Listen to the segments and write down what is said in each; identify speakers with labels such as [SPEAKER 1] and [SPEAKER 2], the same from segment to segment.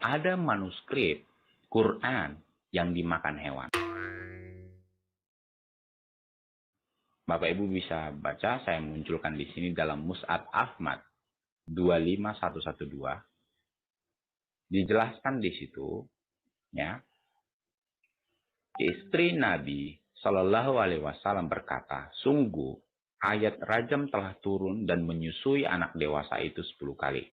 [SPEAKER 1] ada manuskrip Quran yang dimakan hewan. Bapak Ibu bisa baca, saya munculkan di sini dalam Mus'haf Ahmad 25112. Dijelaskan di situ, ya, istri Nabi Shallallahu Alaihi Wasallam berkata, sungguh ayat rajam telah turun dan menyusui anak dewasa itu 10 kali.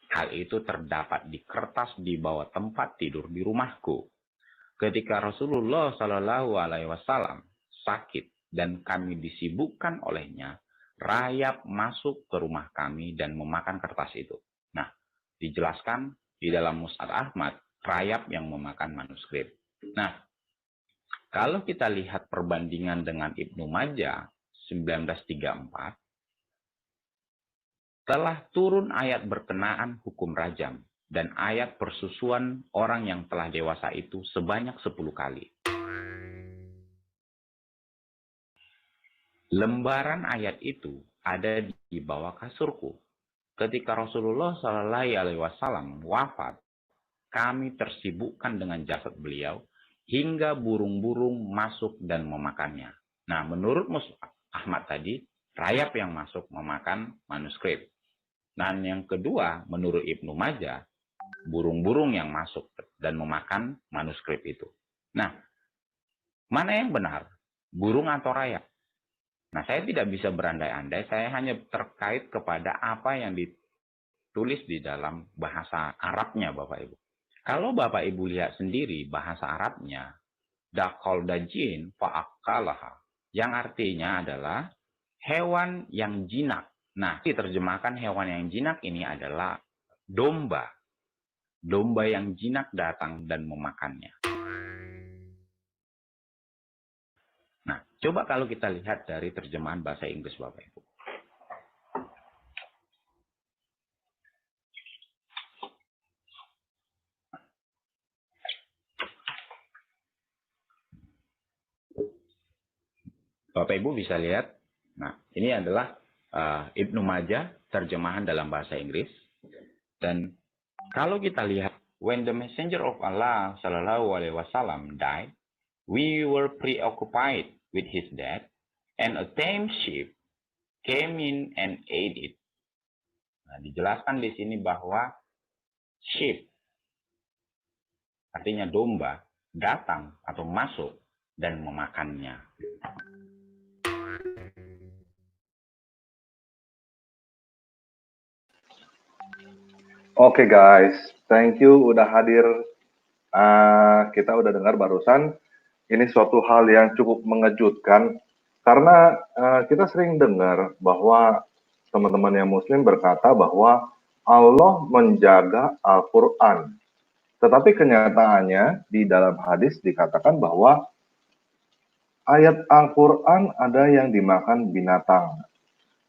[SPEAKER 1] Hal itu terdapat di kertas di bawah tempat tidur di rumahku. Ketika Rasulullah Shallallahu Alaihi Wasallam sakit dan kami disibukkan olehnya, rayap masuk ke rumah kami dan memakan kertas itu. Nah, dijelaskan di dalam Mus'haf Ahmad, rayap yang memakan manuskrip. Nah, kalau kita lihat perbandingan dengan Ibnu Majah 1934, telah turun ayat berkenaan hukum rajam dan ayat persusuan orang yang telah dewasa itu sebanyak 10 kali. Lembaran ayat itu ada di bawah kasurku. Ketika Rasulullah Shallallahu Alaihi Wasallam wafat, kami tersibukkan dengan jasad beliau hingga burung-burung masuk dan memakannya. Nah, menurut Mus'haf Ahmad tadi, rayap yang masuk memakan manuskrip. Dan yang kedua, menurut Ibnu Majah, burung-burung yang masuk dan memakan manuskrip itu. Nah, mana yang benar? Burung atau rayap? Nah, saya tidak bisa berandai-andai, saya hanya terkait kepada apa yang ditulis di dalam bahasa Arabnya, Bapak Ibu. Kalau Bapak Ibu lihat sendiri bahasa Arabnya, dakol dajin fa'akalaha, yang artinya adalah hewan yang jinak. Nah, diterjemahkan hewan yang jinak ini adalah domba. Domba yang jinak datang dan memakannya. Nah, coba kalau kita lihat dari terjemahan bahasa Inggris, Bapak Ibu. Bapak Ibu bisa lihat. Nah, ini adalah Ibnu Majah, terjemahan dalam bahasa Inggris. Dan kalau kita lihat, when the messenger of Allah Shallallahu Alaihi Wasallam died, we were preoccupied with his death, and a tame sheep came in and ate it. Nah, dijelaskan di sini bahwa sheep, artinya domba, datang atau masuk dan memakannya.
[SPEAKER 2] Oke guys, thank you udah hadir. Kita udah dengar barusan, ini suatu hal yang cukup mengejutkan karena kita sering dengar bahwa teman-teman yang muslim berkata bahwa Allah menjaga Al-Quran. Tetapi kenyataannya di dalam hadis dikatakan bahwa ayat Al-Quran ada yang dimakan binatang.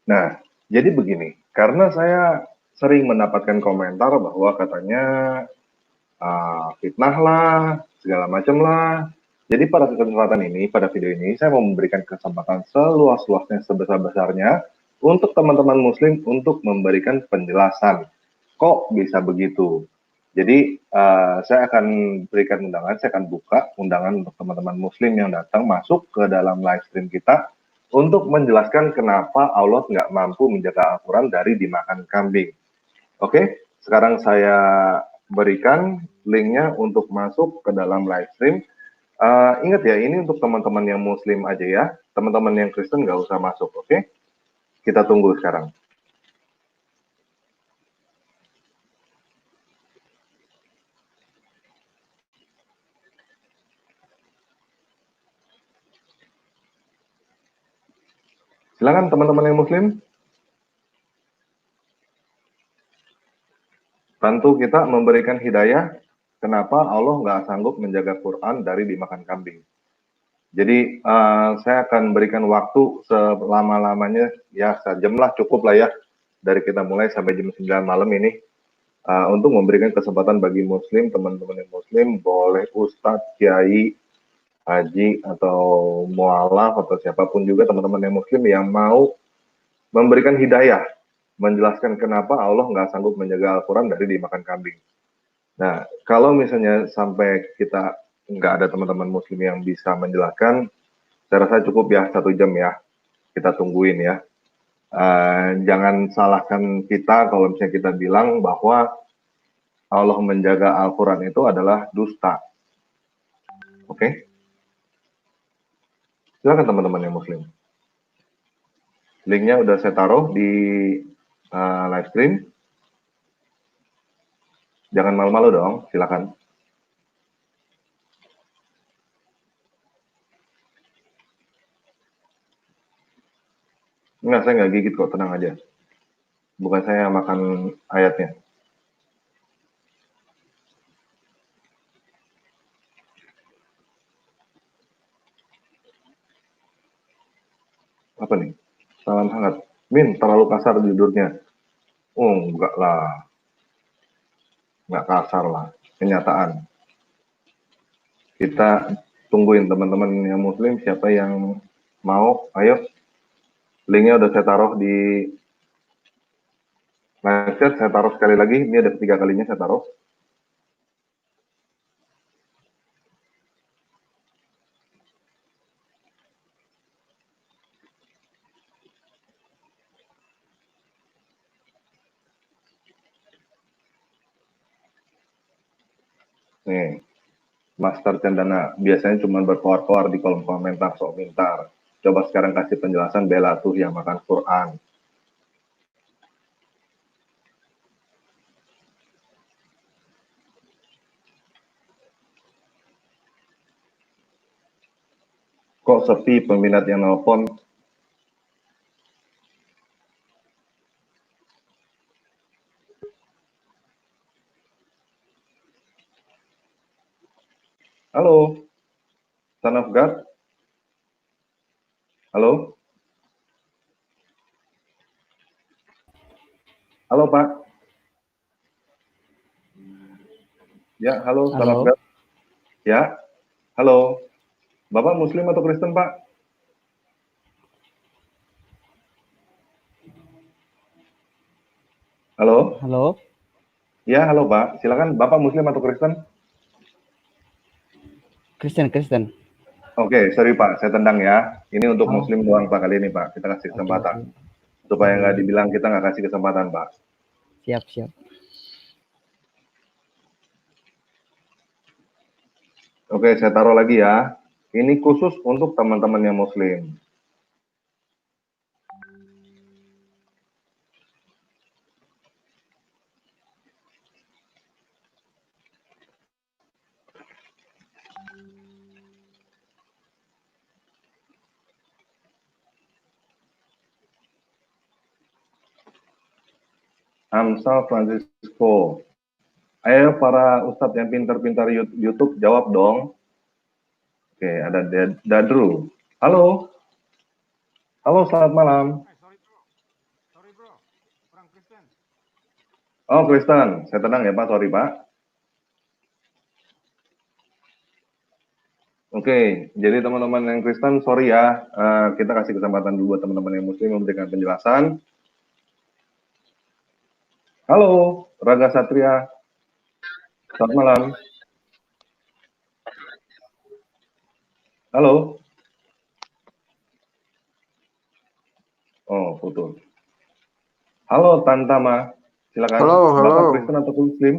[SPEAKER 2] Nah, jadi begini, karena saya sering mendapatkan komentar bahwa katanya fitnah lah, segala macam lah. Jadi pada kesempatan ini, pada video ini, saya mau memberikan kesempatan seluas-luasnya, sebesar-besarnya untuk teman-teman muslim untuk memberikan penjelasan. Kok bisa begitu? Jadi saya akan berikan undangan, saya akan buka undangan untuk teman-teman muslim yang datang masuk ke dalam live stream kita untuk menjelaskan kenapa Allah nggak mampu menjaga Al-Quran dari dimakan kambing. Oke, sekarang saya berikan linknya untuk masuk ke dalam live stream. Ingat ya, ini untuk teman-teman yang muslim aja ya. Teman-teman yang Kristen nggak usah masuk, oke? Kita tunggu sekarang. Silakan teman-teman yang muslim. Bantu kita memberikan hidayah kenapa Allah nggak sanggup menjaga Quran dari dimakan kambing. Jadi saya akan berikan waktu selama-lamanya, ya sejam lah, cukup lah ya. Dari kita mulai sampai jam 9 malam ini. Untuk memberikan kesempatan bagi muslim, teman-teman yang muslim, boleh ustadz, kiai, haji, atau mualaf, atau siapapun juga teman-teman yang muslim yang mau memberikan hidayah menjelaskan kenapa Allah nggak sanggup menjaga Al-Quran dari dimakan kambing. Nah, kalau misalnya sampai kita nggak ada teman-teman muslim yang bisa menjelaskan, saya rasa cukup ya 1 jam ya, kita tungguin ya. Jangan salahkan kita kalau misalnya kita bilang bahwa Allah menjaga Al-Quran itu adalah dusta. Oke? Silakan teman-teman yang muslim. Linknya udah saya taruh di live stream. Jangan malu-malu dong, silakan. Enggak, saya nggak gigit kok, tenang aja. Bukan saya yang makan ayatnya. Apa nih? Salam hangat. Min, terlalu kasar judulnya. Oh, enggak lah. Enggak kasar lah. Kenyataan. Kita tungguin teman-teman yang muslim, siapa yang mau, ayo. Linknya udah saya taruh di live chat, saya taruh sekali lagi. Ini ada 3 kalinya saya taruh. Nih, Master Cendana biasanya cuma berkoar-koar di kolom komentar sok pintar. Coba sekarang kasih penjelasan bela tuh yang makan Quran. Kok sepi peminat yang nelpon? Halo, Son of God? Halo? Halo, Pak? Ya, halo, Son of
[SPEAKER 3] Halo,
[SPEAKER 2] God? Ya, halo. Bapak Muslim atau Kristen, Pak? Halo?
[SPEAKER 3] halo,
[SPEAKER 2] Ya, halo, Pak. Silakan, Bapak Muslim atau Kristen?
[SPEAKER 3] Kristen.
[SPEAKER 2] Oke, sorry, Pak. Saya tendang ya. Ini untuk
[SPEAKER 3] Oh,
[SPEAKER 2] Muslim doang, Pak, kali ini, Pak. Kita kasih
[SPEAKER 3] oke,
[SPEAKER 2] kesempatan.
[SPEAKER 3] oke.
[SPEAKER 2] Supaya
[SPEAKER 3] Iya,
[SPEAKER 2] nggak
[SPEAKER 3] iya.
[SPEAKER 2] dibilang kita nggak kasih kesempatan, Pak.
[SPEAKER 3] Siap.
[SPEAKER 2] Oke, saya taruh lagi ya. Ini khusus untuk teman-teman yang Muslim. Amsal Francisco. Ayo para ustadz yang pintar-pintar YouTube jawab dong. Oke, ada Dadru. Halo. Halo, selamat malam.
[SPEAKER 4] Sorry bro, orang Kristen.
[SPEAKER 2] Oh, Kristen. Saya tenang ya, Pak. Sorry, Pak. Oke, jadi teman-teman yang Kristen, sorry ya. Kita kasih kesempatan dulu buat teman-teman yang Muslim memberikan penjelasan. Halo, Raga Satria. Selamat malam. Halo. Oh, putus. Halo, Tantama. Silakan.
[SPEAKER 5] Halo.
[SPEAKER 2] Bapak Kristen atau Muslim?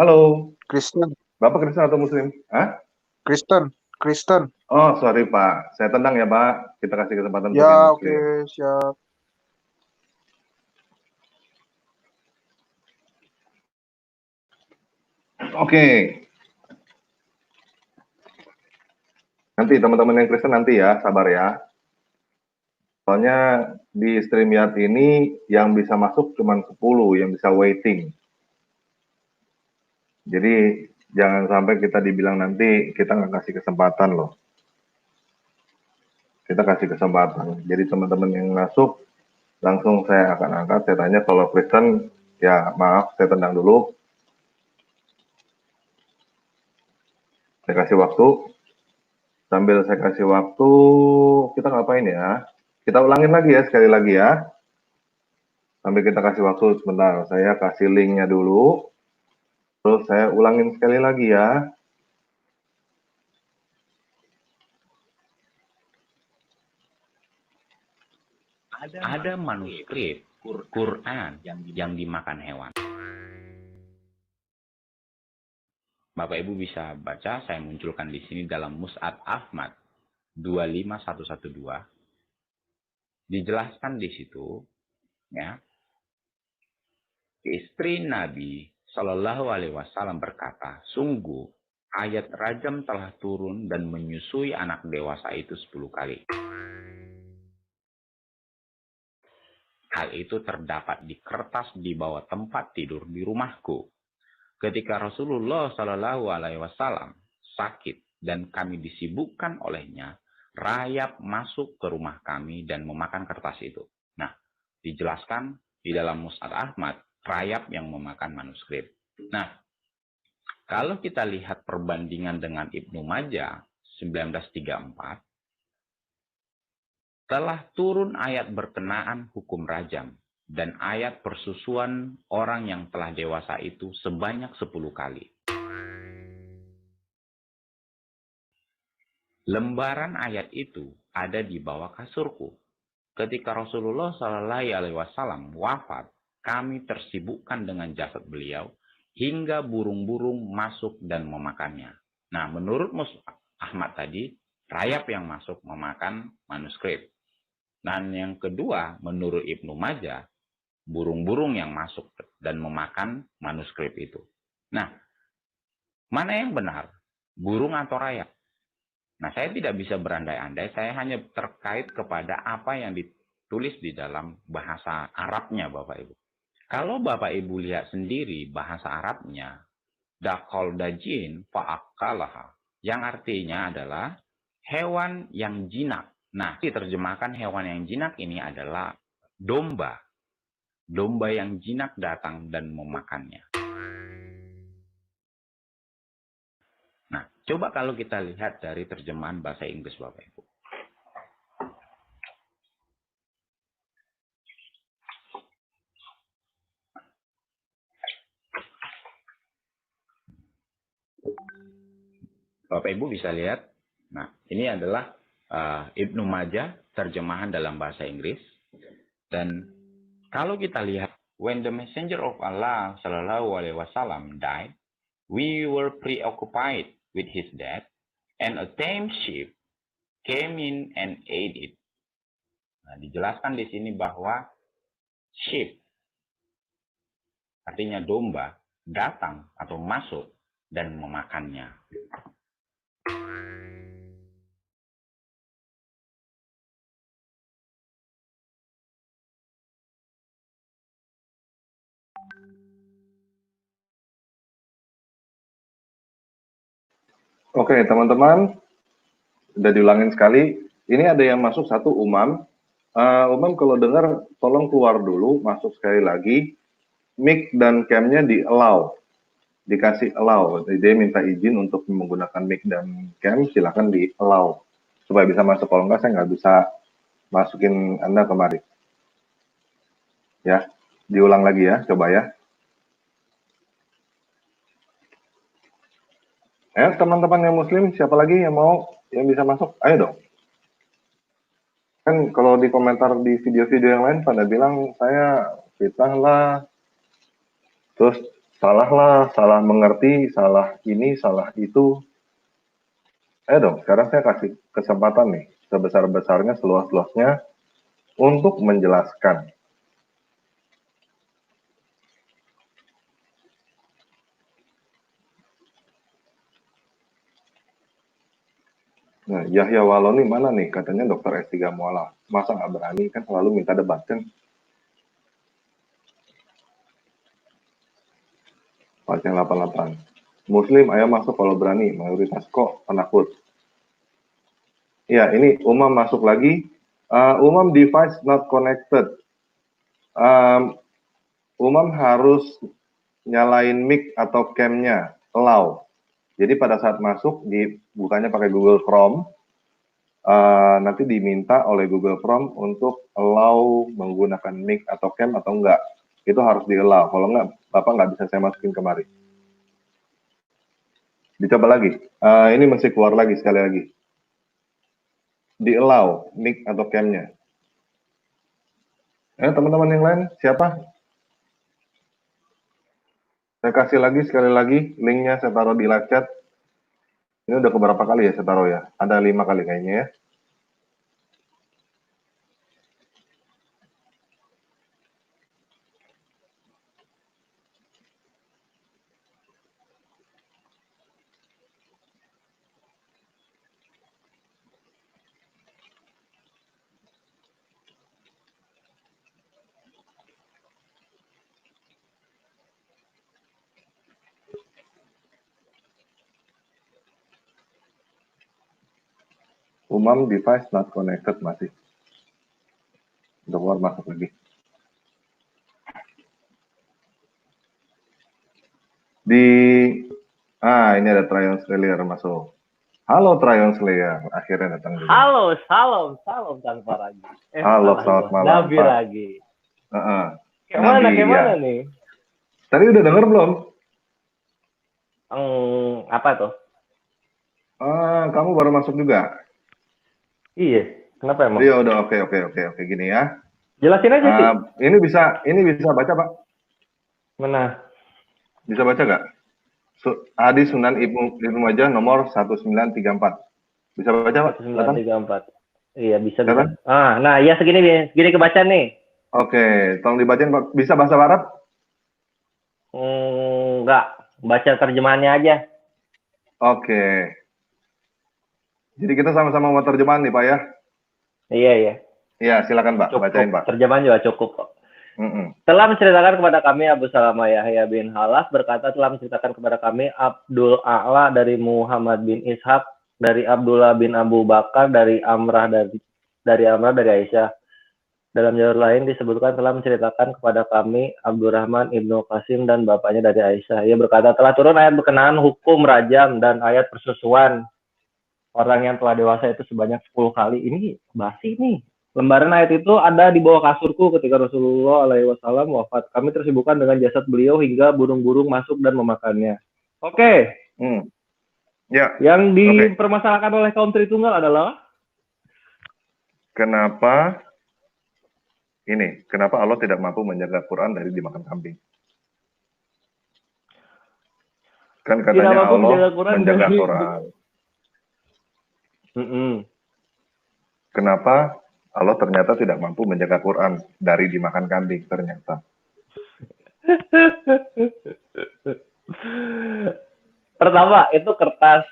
[SPEAKER 2] Halo.
[SPEAKER 5] Kristen.
[SPEAKER 2] Bapak Kristen atau Muslim? Hah?
[SPEAKER 5] Kristen.
[SPEAKER 2] Oh, sorry Pak. Saya tenang ya Pak. Kita kasih kesempatan untuk yang
[SPEAKER 5] Ya,
[SPEAKER 2] Muslim.
[SPEAKER 5] oke, siap.
[SPEAKER 2] Oke. Nanti teman-teman yang Kristen nanti ya, sabar ya. Soalnya di StreamYard ini yang bisa masuk cuma 10, yang bisa waiting. Jadi jangan sampai kita dibilang nanti kita nggak kasih kesempatan loh. Kita kasih kesempatan. Jadi teman-teman yang masuk, langsung saya akan angkat. Saya tanya kalau Kristen, ya maaf, saya tendang dulu. Saya kasih waktu. Sambil saya kasih waktu, kita ngapain ya? Kita ulangin lagi ya, sekali lagi ya. Sampai kita kasih waktu sebentar. Saya kasih linknya dulu. Terus saya ulangin sekali lagi ya.
[SPEAKER 1] Ada manuskrip Quran yang dimakan hewan. Bapak Ibu bisa baca, saya munculkan di sini dalam Mus'ad Ahmad 25112. Dijelaskan di situ, ya, istri Nabi Shallallahu Alaihi Wasallam berkata, sungguh ayat rajam telah turun dan menyusui anak dewasa itu 10 kali. Hal itu terdapat di kertas di bawah tempat tidur di rumahku. Ketika Rasulullah Shallallahu Alaihi Wasallam sakit dan kami disibukkan olehnya, rayap masuk ke rumah kami dan memakan kertas itu. Nah, dijelaskan di dalam Mus'ad Ahmad, rayap yang memakan manuskrip. Nah, kalau kita lihat perbandingan dengan Ibnu Majah 1934, telah turun ayat berkenaan hukum rajam dan ayat persusuan orang yang telah dewasa itu sebanyak 10 kali. Lembaran ayat itu ada di bawah kasurku. Ketika Rasulullah SAW wafat, kami tersibukkan dengan jasad beliau hingga burung-burung masuk dan memakannya. Nah, menurut Mus'ad Ahmad tadi, rayap yang masuk memakan manuskrip. Dan yang kedua, menurut Ibnu Majah, burung-burung yang masuk dan memakan manuskrip itu. Nah, mana yang benar? Burung atau rayap? Nah, saya tidak bisa berandai-andai, saya hanya terkait kepada apa yang ditulis di dalam bahasa Arabnya, Bapak Ibu. Kalau Bapak Ibu lihat sendiri bahasa Arabnya, dakol dajin fa'akalaha, yang artinya adalah hewan yang jinak. Nah, diterjemahkan hewan yang jinak ini adalah domba. Domba yang jinak datang dan memakannya. Nah, coba kalau kita lihat dari terjemahan bahasa Inggris, Bapak Ibu. Bapak Ibu bisa lihat. Nah, ini adalah Ibnu Majah, terjemahan dalam bahasa Inggris. Dan kalau kita lihat, when the messenger of Allah Shallallahu Alaihi Wasallam died, we were preoccupied with his death, and a tame sheep came in and ate it. Nah, dijelaskan di sini bahwa sheep, artinya domba, datang atau masuk dan memakannya.
[SPEAKER 2] Oke, teman-teman, udah diulangin sekali. Ini ada yang masuk satu, Umam. Umam kalau dengar, tolong keluar dulu, masuk sekali lagi. Mic dan cam-nya di-allow. Dikasih allow. Jadi dia minta izin untuk menggunakan mic dan cam, silakan di-allow. Supaya bisa masuk, kalau enggak saya nggak bisa masukin Anda kemari. Ya, diulang lagi ya, coba ya. Teman-teman yang muslim, siapa lagi yang mau, yang bisa masuk? Ayo dong. Kan kalau di komentar di video-video yang lain pada bilang, saya fitnah lah, terus salah lah, salah mengerti, salah ini, salah itu. Ayo dong, sekarang saya kasih kesempatan nih, sebesar-besarnya, seluas-luasnya, untuk menjelaskan. Nah, Yahya Waloni mana nih? Katanya dokter S3 mualaf. Masa nggak berani? Kan selalu minta debat kan? Pasien 88. Muslim, ayo masuk kalau berani. Mayoritas kok penakut. Ya, ini Umam masuk lagi. Umam device not connected. Umam harus nyalain mic atau cam-nya. Allow. Jadi pada saat masuk, dibukanya pakai Google Chrome. nanti diminta oleh Google Chrome untuk allow menggunakan mic atau cam atau enggak. Itu harus di-allow. Kalau enggak, Bapak nggak bisa saya masukin kemari. Dicoba lagi. Ini mesti keluar lagi sekali lagi. Di-allow mic atau cam-nya. Teman-teman yang lain, siapa? Saya kasih lagi sekali lagi, linknya saya taruh di live chat. Ini udah keberapa kali ya saya taruh ya? Ada 5 kali kayaknya ya. Umam device not connected masih. Udah keluar masuk lagi. Ini ada Tryon Slayer masuk. Halo Tryon Slayer, akhirnya datang juga.
[SPEAKER 6] Halo, salam tanpa lagi.
[SPEAKER 2] Halo, selamat malam,
[SPEAKER 6] Nabi
[SPEAKER 2] Pak.
[SPEAKER 6] lagi. Kayak
[SPEAKER 2] Nabi,
[SPEAKER 6] mana nih?
[SPEAKER 2] Tadi udah denger belum?
[SPEAKER 6] Apa tuh?
[SPEAKER 2] Kamu baru masuk juga?
[SPEAKER 6] Iya, kenapa emang?
[SPEAKER 2] Iya, udah oke gini ya.
[SPEAKER 6] Jelasin aja sih.
[SPEAKER 2] Ini bisa baca, Pak?
[SPEAKER 6] Mana?
[SPEAKER 2] Bisa baca nggak? Hadis Sunan Ibnu Majah nomor 1934. Bisa baca, Pak?
[SPEAKER 6] 1934. Iya, bisa.
[SPEAKER 2] Kelihatan?
[SPEAKER 6] Nah, iya segini kebaca nih.
[SPEAKER 2] Oke, tolong dibacain, Pak. Bisa bahasa Arab?
[SPEAKER 6] Enggak, baca terjemahannya aja.
[SPEAKER 2] Oke. Jadi kita sama-sama mau terjemahan nih, Pak ya?
[SPEAKER 6] Iya.
[SPEAKER 2] Iya, silakan, Pak.
[SPEAKER 6] Cukup.
[SPEAKER 2] Bacain, Pak.
[SPEAKER 6] Terjemahan juga cukup kok. Telah menceritakan kepada kami Abu Salamah Yahya bin Halas berkata telah menceritakan kepada kami Abdul A'la dari Muhammad bin Ishaq dari Abdullah bin Abu Bakar dari Amrah dari Aisyah. Dalam jalur lain disebutkan telah menceritakan kepada kami Abdurrahman ibnu Qasim dan bapaknya dari Aisyah. Ia berkata telah turun ayat berkenaan hukum rajam dan ayat persusuan orang yang telah dewasa itu sebanyak 10 kali. Ini basi nih. Lembaran ayat itu ada di bawah kasurku ketika Rasulullah SAW wafat. Kami tersibukkan dengan jasad beliau hingga burung-burung masuk dan memakannya. Oke.
[SPEAKER 2] Ya.
[SPEAKER 6] Yang dipermasalahkan oleh kaum Tritunggal adalah
[SPEAKER 2] kenapa Allah tidak mampu menjaga Quran dari dimakan kambing? Kan katanya Allah menjaga Quran. Kenapa Allah ternyata tidak mampu menjaga Quran dari dimakan kambing ternyata?
[SPEAKER 6] Pertama, itu kertas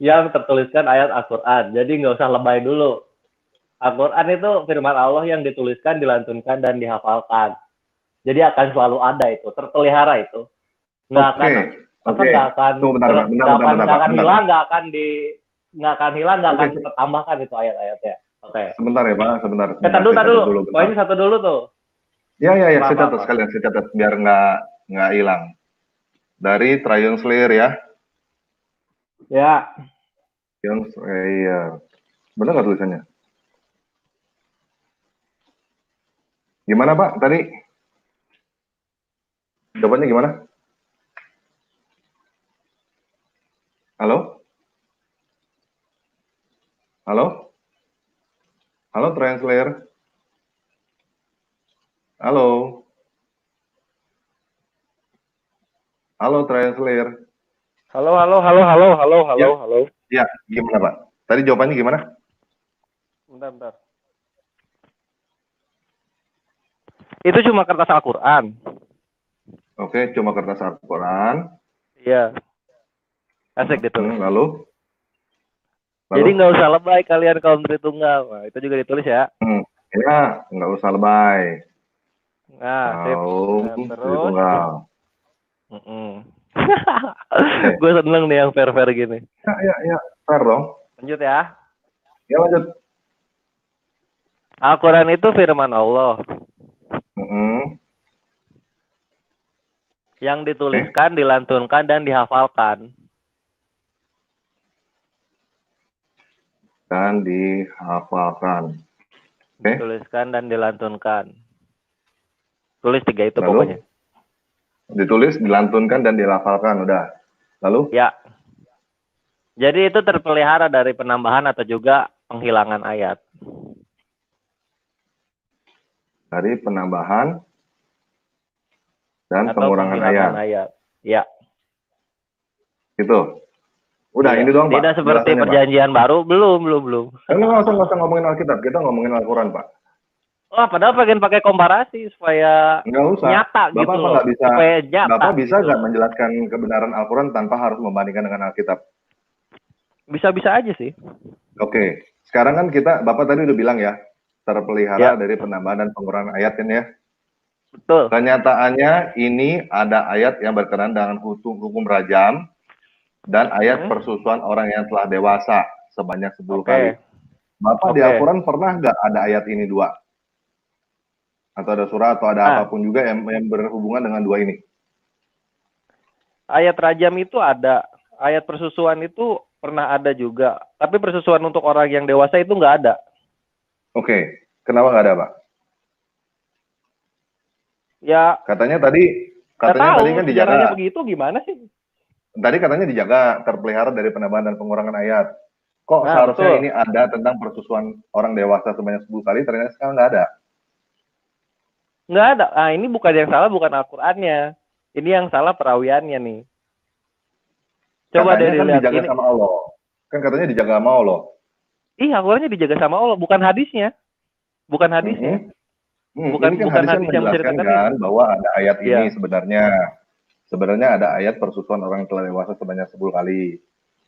[SPEAKER 6] yang tertuliskan ayat Al-Quran. Jadi nggak usah lebay dulu. Al-Quran itu firman Allah yang dituliskan, dilantunkan, dan dihafalkan. Jadi akan selalu ada itu, terpelihara itu. Nggak akan hilang, nggak akan ditambahkan itu ayat-ayatnya. Oke.
[SPEAKER 2] Sebentar ya, Pak. Sebentar.
[SPEAKER 6] Tar dulu. Poin satu dulu tuh.
[SPEAKER 2] Ya. Saya catat biar nggak hilang. Dari Tryon Slayer ya.
[SPEAKER 6] Ya.
[SPEAKER 2] Tryon Slayer. Benar nggak tulisannya? Gimana, Pak? Tadi jawabannya gimana? Halo? Halo, Translator. Halo, Translator.
[SPEAKER 6] Halo.
[SPEAKER 2] Ya, gimana, Pak? Tadi jawabannya gimana?
[SPEAKER 6] Bentar. Itu cuma kertas Al-Quran.
[SPEAKER 2] Oke, cuma kertas Al-Quran.
[SPEAKER 6] Iya. Asik gitu.
[SPEAKER 2] Lalu?
[SPEAKER 6] Jadi nggak usah lebay kalian kaum Tritunggal. Nah, itu juga ditulis ya.
[SPEAKER 2] Ya, nggak usah lebay.
[SPEAKER 6] Nah,
[SPEAKER 2] terus.
[SPEAKER 6] Tritunggal. Gue seneng nih yang fair-fair gini.
[SPEAKER 2] Ya, fair dong.
[SPEAKER 6] Lanjut ya.
[SPEAKER 2] Ya, lanjut.
[SPEAKER 6] Al-Quran itu firman Allah. Yang dituliskan, dilantunkan, dan dihafalkan.
[SPEAKER 2] dan dihafalkan. Oke.
[SPEAKER 6] Dituliskan dan dilantunkan. Tulis 3 itu
[SPEAKER 2] Lalu?
[SPEAKER 6] pokoknya.
[SPEAKER 2] Ditulis, dilantunkan, dan dilafalkan. Udah. Lalu?
[SPEAKER 6] Ya. Jadi itu terpelihara dari penambahan atau juga penghilangan ayat.
[SPEAKER 2] Dari penambahan dan
[SPEAKER 6] Atau
[SPEAKER 2] pengurangan ayat.
[SPEAKER 6] penghilangan ayat. Ya.
[SPEAKER 2] Gitu. Udah,
[SPEAKER 6] Iya.
[SPEAKER 2] ini doang, Pak.
[SPEAKER 6] Tidak seperti
[SPEAKER 2] Jelasannya, Pak.
[SPEAKER 6] perjanjian baru. Belum.
[SPEAKER 2] Nggak usah ngomongin Alkitab. Kita ngomongin Al-Quran, Pak.
[SPEAKER 6] Wah, padahal pengen pakai komparasi supaya
[SPEAKER 2] Nggak usah.
[SPEAKER 6] nyata
[SPEAKER 2] Bapak
[SPEAKER 6] gitu
[SPEAKER 2] apa
[SPEAKER 6] loh.
[SPEAKER 2] nggak bisa?
[SPEAKER 6] Supaya nyata
[SPEAKER 2] Bapak bisa
[SPEAKER 6] gitu.
[SPEAKER 2] nggak menjelaskan kebenaran Al-Quran tanpa harus membandingkan dengan Alkitab?
[SPEAKER 6] Bisa-bisa aja sih.
[SPEAKER 2] Oke. Sekarang kan Bapak tadi udah bilang ya,
[SPEAKER 6] Ya.
[SPEAKER 2] terpelihara dari penambahan dan pengurangan ayat kan ya.
[SPEAKER 6] Betul.
[SPEAKER 2] Kenyataannya ini ada ayat yang berkenaan dengan hukum rajam dan ayat persusuan orang yang telah dewasa sebanyak 10 kali. Bapak di Al-Quran pernah nggak ada ayat ini 2? Atau ada surah atau ada apapun juga yang berhubungan dengan 2 ini?
[SPEAKER 6] Ayat rajam itu ada. Ayat persusuan itu pernah ada juga. Tapi persusuan untuk orang yang dewasa itu nggak ada.
[SPEAKER 2] Oke. Kenapa nggak ada, Pak?
[SPEAKER 6] Ya,
[SPEAKER 2] Katanya tadi
[SPEAKER 6] tahu,
[SPEAKER 2] kan dijaga.
[SPEAKER 6] sejarahnya begitu gimana sih?
[SPEAKER 2] Tadi katanya dijaga, terpelihara dari penambahan dan pengurangan ayat. Kok
[SPEAKER 6] Nah,
[SPEAKER 2] seharusnya
[SPEAKER 6] betul.
[SPEAKER 2] ini ada tentang persusuan orang dewasa sebanyak 10 kali, ternyata sekarang nggak ada.
[SPEAKER 6] Nggak ada. Nah, ini bukan yang salah, bukan Al-Qur'annya. Ini yang salah perawiannya nih. Coba
[SPEAKER 2] Katanya
[SPEAKER 6] deh
[SPEAKER 2] kan
[SPEAKER 6] dilihat
[SPEAKER 2] dijaga
[SPEAKER 6] ini.
[SPEAKER 2] sama Allah. Kan katanya dijaga sama Allah.
[SPEAKER 6] Iya, Al-Qur'annya dijaga sama Allah, bukan hadisnya. Bukan hadisnya. Bukan-
[SPEAKER 2] Ini kan
[SPEAKER 6] bukan
[SPEAKER 2] hadisnya
[SPEAKER 6] hadis yang
[SPEAKER 2] menjelaskan
[SPEAKER 6] menceritakan
[SPEAKER 2] kan bahwa ada ayat
[SPEAKER 6] Iya.
[SPEAKER 2] ini sebenarnya. Sebenarnya ada ayat persusuan orang yang telah dewasa sebanyak 10 kali.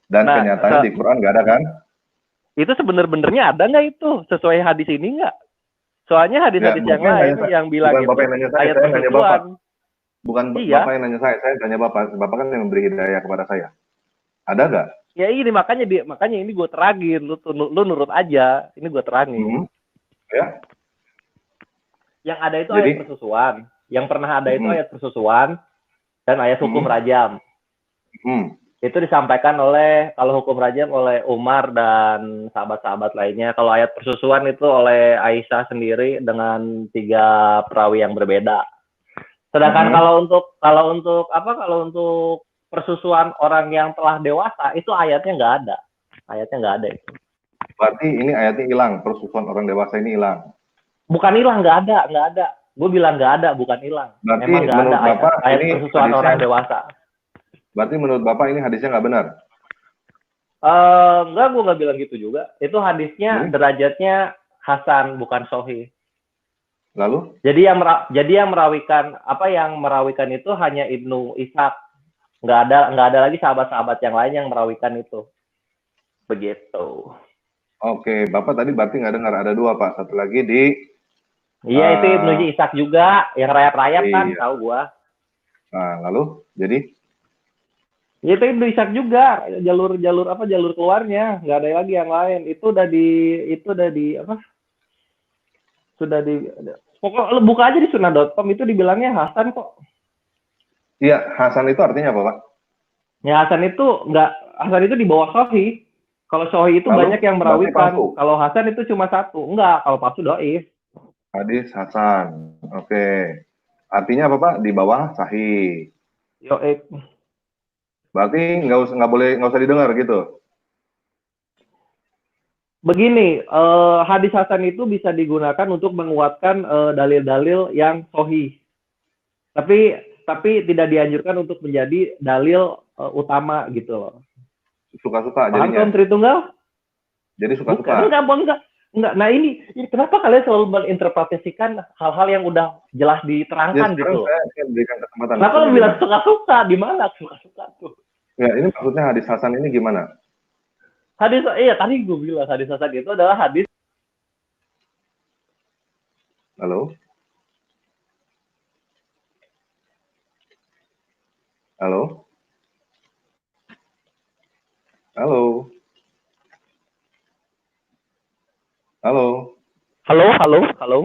[SPEAKER 2] Dan
[SPEAKER 6] Nah,
[SPEAKER 2] kenyataannya di Quran nggak ada kan?
[SPEAKER 6] Itu sebenarnya ada nggak itu sesuai hadis ini nggak? Soalnya hadis-hadis
[SPEAKER 2] Ya,
[SPEAKER 6] yang
[SPEAKER 2] Bapak
[SPEAKER 6] lain
[SPEAKER 2] nanya-
[SPEAKER 6] yang bilang
[SPEAKER 2] bukan
[SPEAKER 6] itu
[SPEAKER 2] Bapak yang nanya saya
[SPEAKER 6] ayat
[SPEAKER 2] nanya Bapak.
[SPEAKER 6] persusuan.
[SPEAKER 2] Bukan
[SPEAKER 6] Iya.
[SPEAKER 2] Bapak yang nanya saya tanya Bapak. Bapak kan yang memberi hidayah kepada saya. Ada nggak?
[SPEAKER 6] Ya ini makanya ini gue terangin, lu nurut aja, ini gue terangin.
[SPEAKER 2] Ya.
[SPEAKER 6] Yang ada itu
[SPEAKER 2] Jadi?
[SPEAKER 6] ayat persusuan, yang pernah ada itu ayat persusuan dan ayat hukum rajam. Itu disampaikan kalau hukum rajam oleh Umar dan sahabat-sahabat lainnya. Kalau ayat persusuan itu oleh Aisyah sendiri dengan 3 perawi yang berbeda. Sedangkan kalau untuk persusuan orang yang telah dewasa itu ayatnya nggak ada. Ayatnya nggak ada itu.
[SPEAKER 2] Berarti ini ayatnya hilang, persusuan orang dewasa ini hilang.
[SPEAKER 6] Bukan hilang, nggak ada. Gue bilang nggak ada, bukan hilang.
[SPEAKER 2] Berarti
[SPEAKER 6] Emang nggak ada
[SPEAKER 2] menurut Bapak
[SPEAKER 6] ayat
[SPEAKER 2] ini
[SPEAKER 6] persusuan
[SPEAKER 2] hadisnya-
[SPEAKER 6] orang dewasa.
[SPEAKER 2] Berarti menurut Bapak ini hadisnya nggak benar?
[SPEAKER 6] Enggak, gue nggak bilang gitu juga. Itu hadisnya derajatnya Hasan, bukan Sahih.
[SPEAKER 2] Lalu?
[SPEAKER 6] Jadi yang merawikan itu hanya Ibnu Ishaq. Nggak ada lagi sahabat-sahabat yang lain yang merawikan itu. Begitu.
[SPEAKER 2] Oke, Bapak tadi berarti nggak dengar ada 2, Pak. Satu lagi di
[SPEAKER 6] Iya, itu Ibnu Ishaq juga yang rayap-rayap kan,
[SPEAKER 2] Iya.
[SPEAKER 6] tahu gua.
[SPEAKER 2] Nah, lalu jadi
[SPEAKER 6] Itu Ibnu Ishaq juga jalur keluarnya, nggak ada lagi yang lain. Sudah di pokoknya buka aja di sunnah.com itu dibilangnya Hasan kok.
[SPEAKER 2] iya, Hasan itu artinya apa, Pak?
[SPEAKER 6] Ya Hasan itu di bawah Sahih. Kalau Sahih itu
[SPEAKER 2] Lalu,
[SPEAKER 6] banyak yang
[SPEAKER 2] berarti
[SPEAKER 6] merawikan.
[SPEAKER 2] palsu?
[SPEAKER 6] Kalau Hasan itu cuma 1. Enggak, kalau palsu dhaif.
[SPEAKER 2] Hadis Hasan. Oke. Artinya apa, Pak? Di bawah sahih.
[SPEAKER 6] Yo,
[SPEAKER 2] Berarti nggak usah didengar gitu.
[SPEAKER 6] begini, hadis Hasan itu bisa digunakan untuk menguatkan dalil-dalil yang sahih. Tapi tidak dianjurkan untuk menjadi dalil utama gitu loh.
[SPEAKER 2] Suka-suka
[SPEAKER 6] Paham
[SPEAKER 2] jadinya.
[SPEAKER 6] kan Tritunggal?
[SPEAKER 2] Jadi suka-suka.
[SPEAKER 6] Enggak. Nah ini kenapa kalian selalu menginterpretasikan hal-hal yang udah jelas diterangkan
[SPEAKER 2] Ya,
[SPEAKER 6] gitu?
[SPEAKER 2] saya berikan kesempatan.
[SPEAKER 6] Kenapa lu bilang suka-suka? Di mana suka-suka tuh?
[SPEAKER 2] Ya, ini maksudnya hadis Hasan ini gimana?
[SPEAKER 6] Hadis, tadi gue bilang hadis Hasan itu adalah hadis.
[SPEAKER 2] Halo? Halo? Halo? Halo?
[SPEAKER 6] Halo.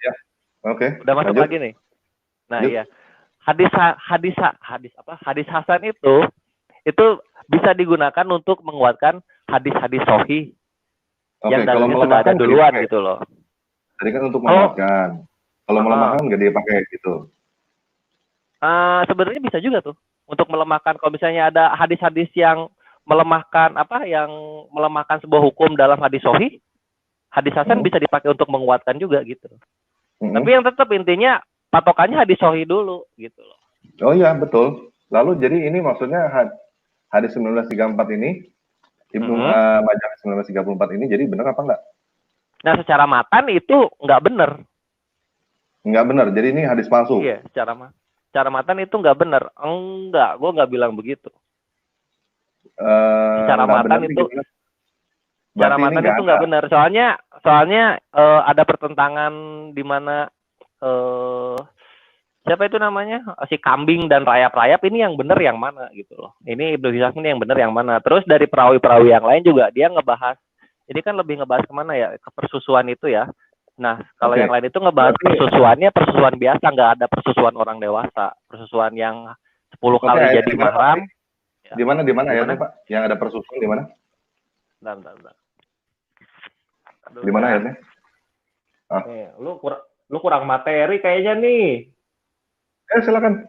[SPEAKER 2] Ya. Oke.
[SPEAKER 6] Udah masuk
[SPEAKER 2] lanjut.
[SPEAKER 6] lagi nih. Nah,
[SPEAKER 2] Lanjut.
[SPEAKER 6] iya. Hadis Hasan itu bisa digunakan untuk menguatkan hadis-hadis sahih.
[SPEAKER 2] Oke,
[SPEAKER 6] yang
[SPEAKER 2] kalau
[SPEAKER 6] dalilnya sudah ada
[SPEAKER 2] melemahkan nggak
[SPEAKER 6] duluan
[SPEAKER 2] dipakai.
[SPEAKER 6] gitu loh.
[SPEAKER 2] Tadi kan untuk
[SPEAKER 6] Oh,
[SPEAKER 2] menguatkan. Kalau
[SPEAKER 6] heeh.
[SPEAKER 2] melemahkan nggak dipakai gitu.
[SPEAKER 6] Sebenarnya bisa juga tuh untuk melemahkan kalau misalnya ada hadis-hadis yang melemahkan yang melemahkan sebuah hukum dalam hadis sahih, hadis hasan
[SPEAKER 2] Hmm.
[SPEAKER 6] bisa dipakai untuk menguatkan juga gitu.
[SPEAKER 2] Hmm.
[SPEAKER 6] Tapi yang tetap intinya patokannya hadis sahih dulu gitu loh.
[SPEAKER 2] Oh iya, betul. Lalu jadi ini maksudnya hadis 1934 ini, Ibnu Majah 1934 ini jadi benar apa enggak?
[SPEAKER 6] Nah, secara matan itu nggak benar.
[SPEAKER 2] Nggak benar, jadi ini hadis palsu.
[SPEAKER 6] Iya, secara matan itu nggak benar. Enggak, gue nggak bilang begitu. Secara
[SPEAKER 2] Nggak
[SPEAKER 6] matan
[SPEAKER 2] benar
[SPEAKER 6] itu
[SPEAKER 2] gimana?
[SPEAKER 6] secara
[SPEAKER 2] Berarti ini
[SPEAKER 6] matan
[SPEAKER 2] nggak
[SPEAKER 6] itu
[SPEAKER 2] ada.
[SPEAKER 6] nggak benar. Soalnya ada pertentangan di mana siapa itu namanya si kambing dan rayap-rayap ini yang benar yang mana gitu loh. Ini Ibnu Hisham ini yang benar yang mana. Terus dari perawi-perawi yang lain juga dia ngebahas. Ini kan lebih ngebahas kemana ya, ke persusuan itu ya. Nah, kalau
[SPEAKER 2] Oke.
[SPEAKER 6] yang lain itu ngebahas
[SPEAKER 2] Berarti-
[SPEAKER 6] persusuannya persusuan biasa, nggak ada persusuan orang dewasa. Persusuan yang 10
[SPEAKER 2] Oke,
[SPEAKER 6] kali
[SPEAKER 2] ayatnya
[SPEAKER 6] jadi
[SPEAKER 2] di mana,
[SPEAKER 6] mahram. Ya.
[SPEAKER 2] Di mana
[SPEAKER 6] Di
[SPEAKER 2] ayatnya,
[SPEAKER 6] mana?
[SPEAKER 2] Pak? Yang ada persusuan di mana?
[SPEAKER 6] Bentar. Aduh,
[SPEAKER 2] Di mana
[SPEAKER 6] ya.
[SPEAKER 2] ayatnya?
[SPEAKER 6] Nih, lu kurang materi kayaknya nih.
[SPEAKER 2] Silakan.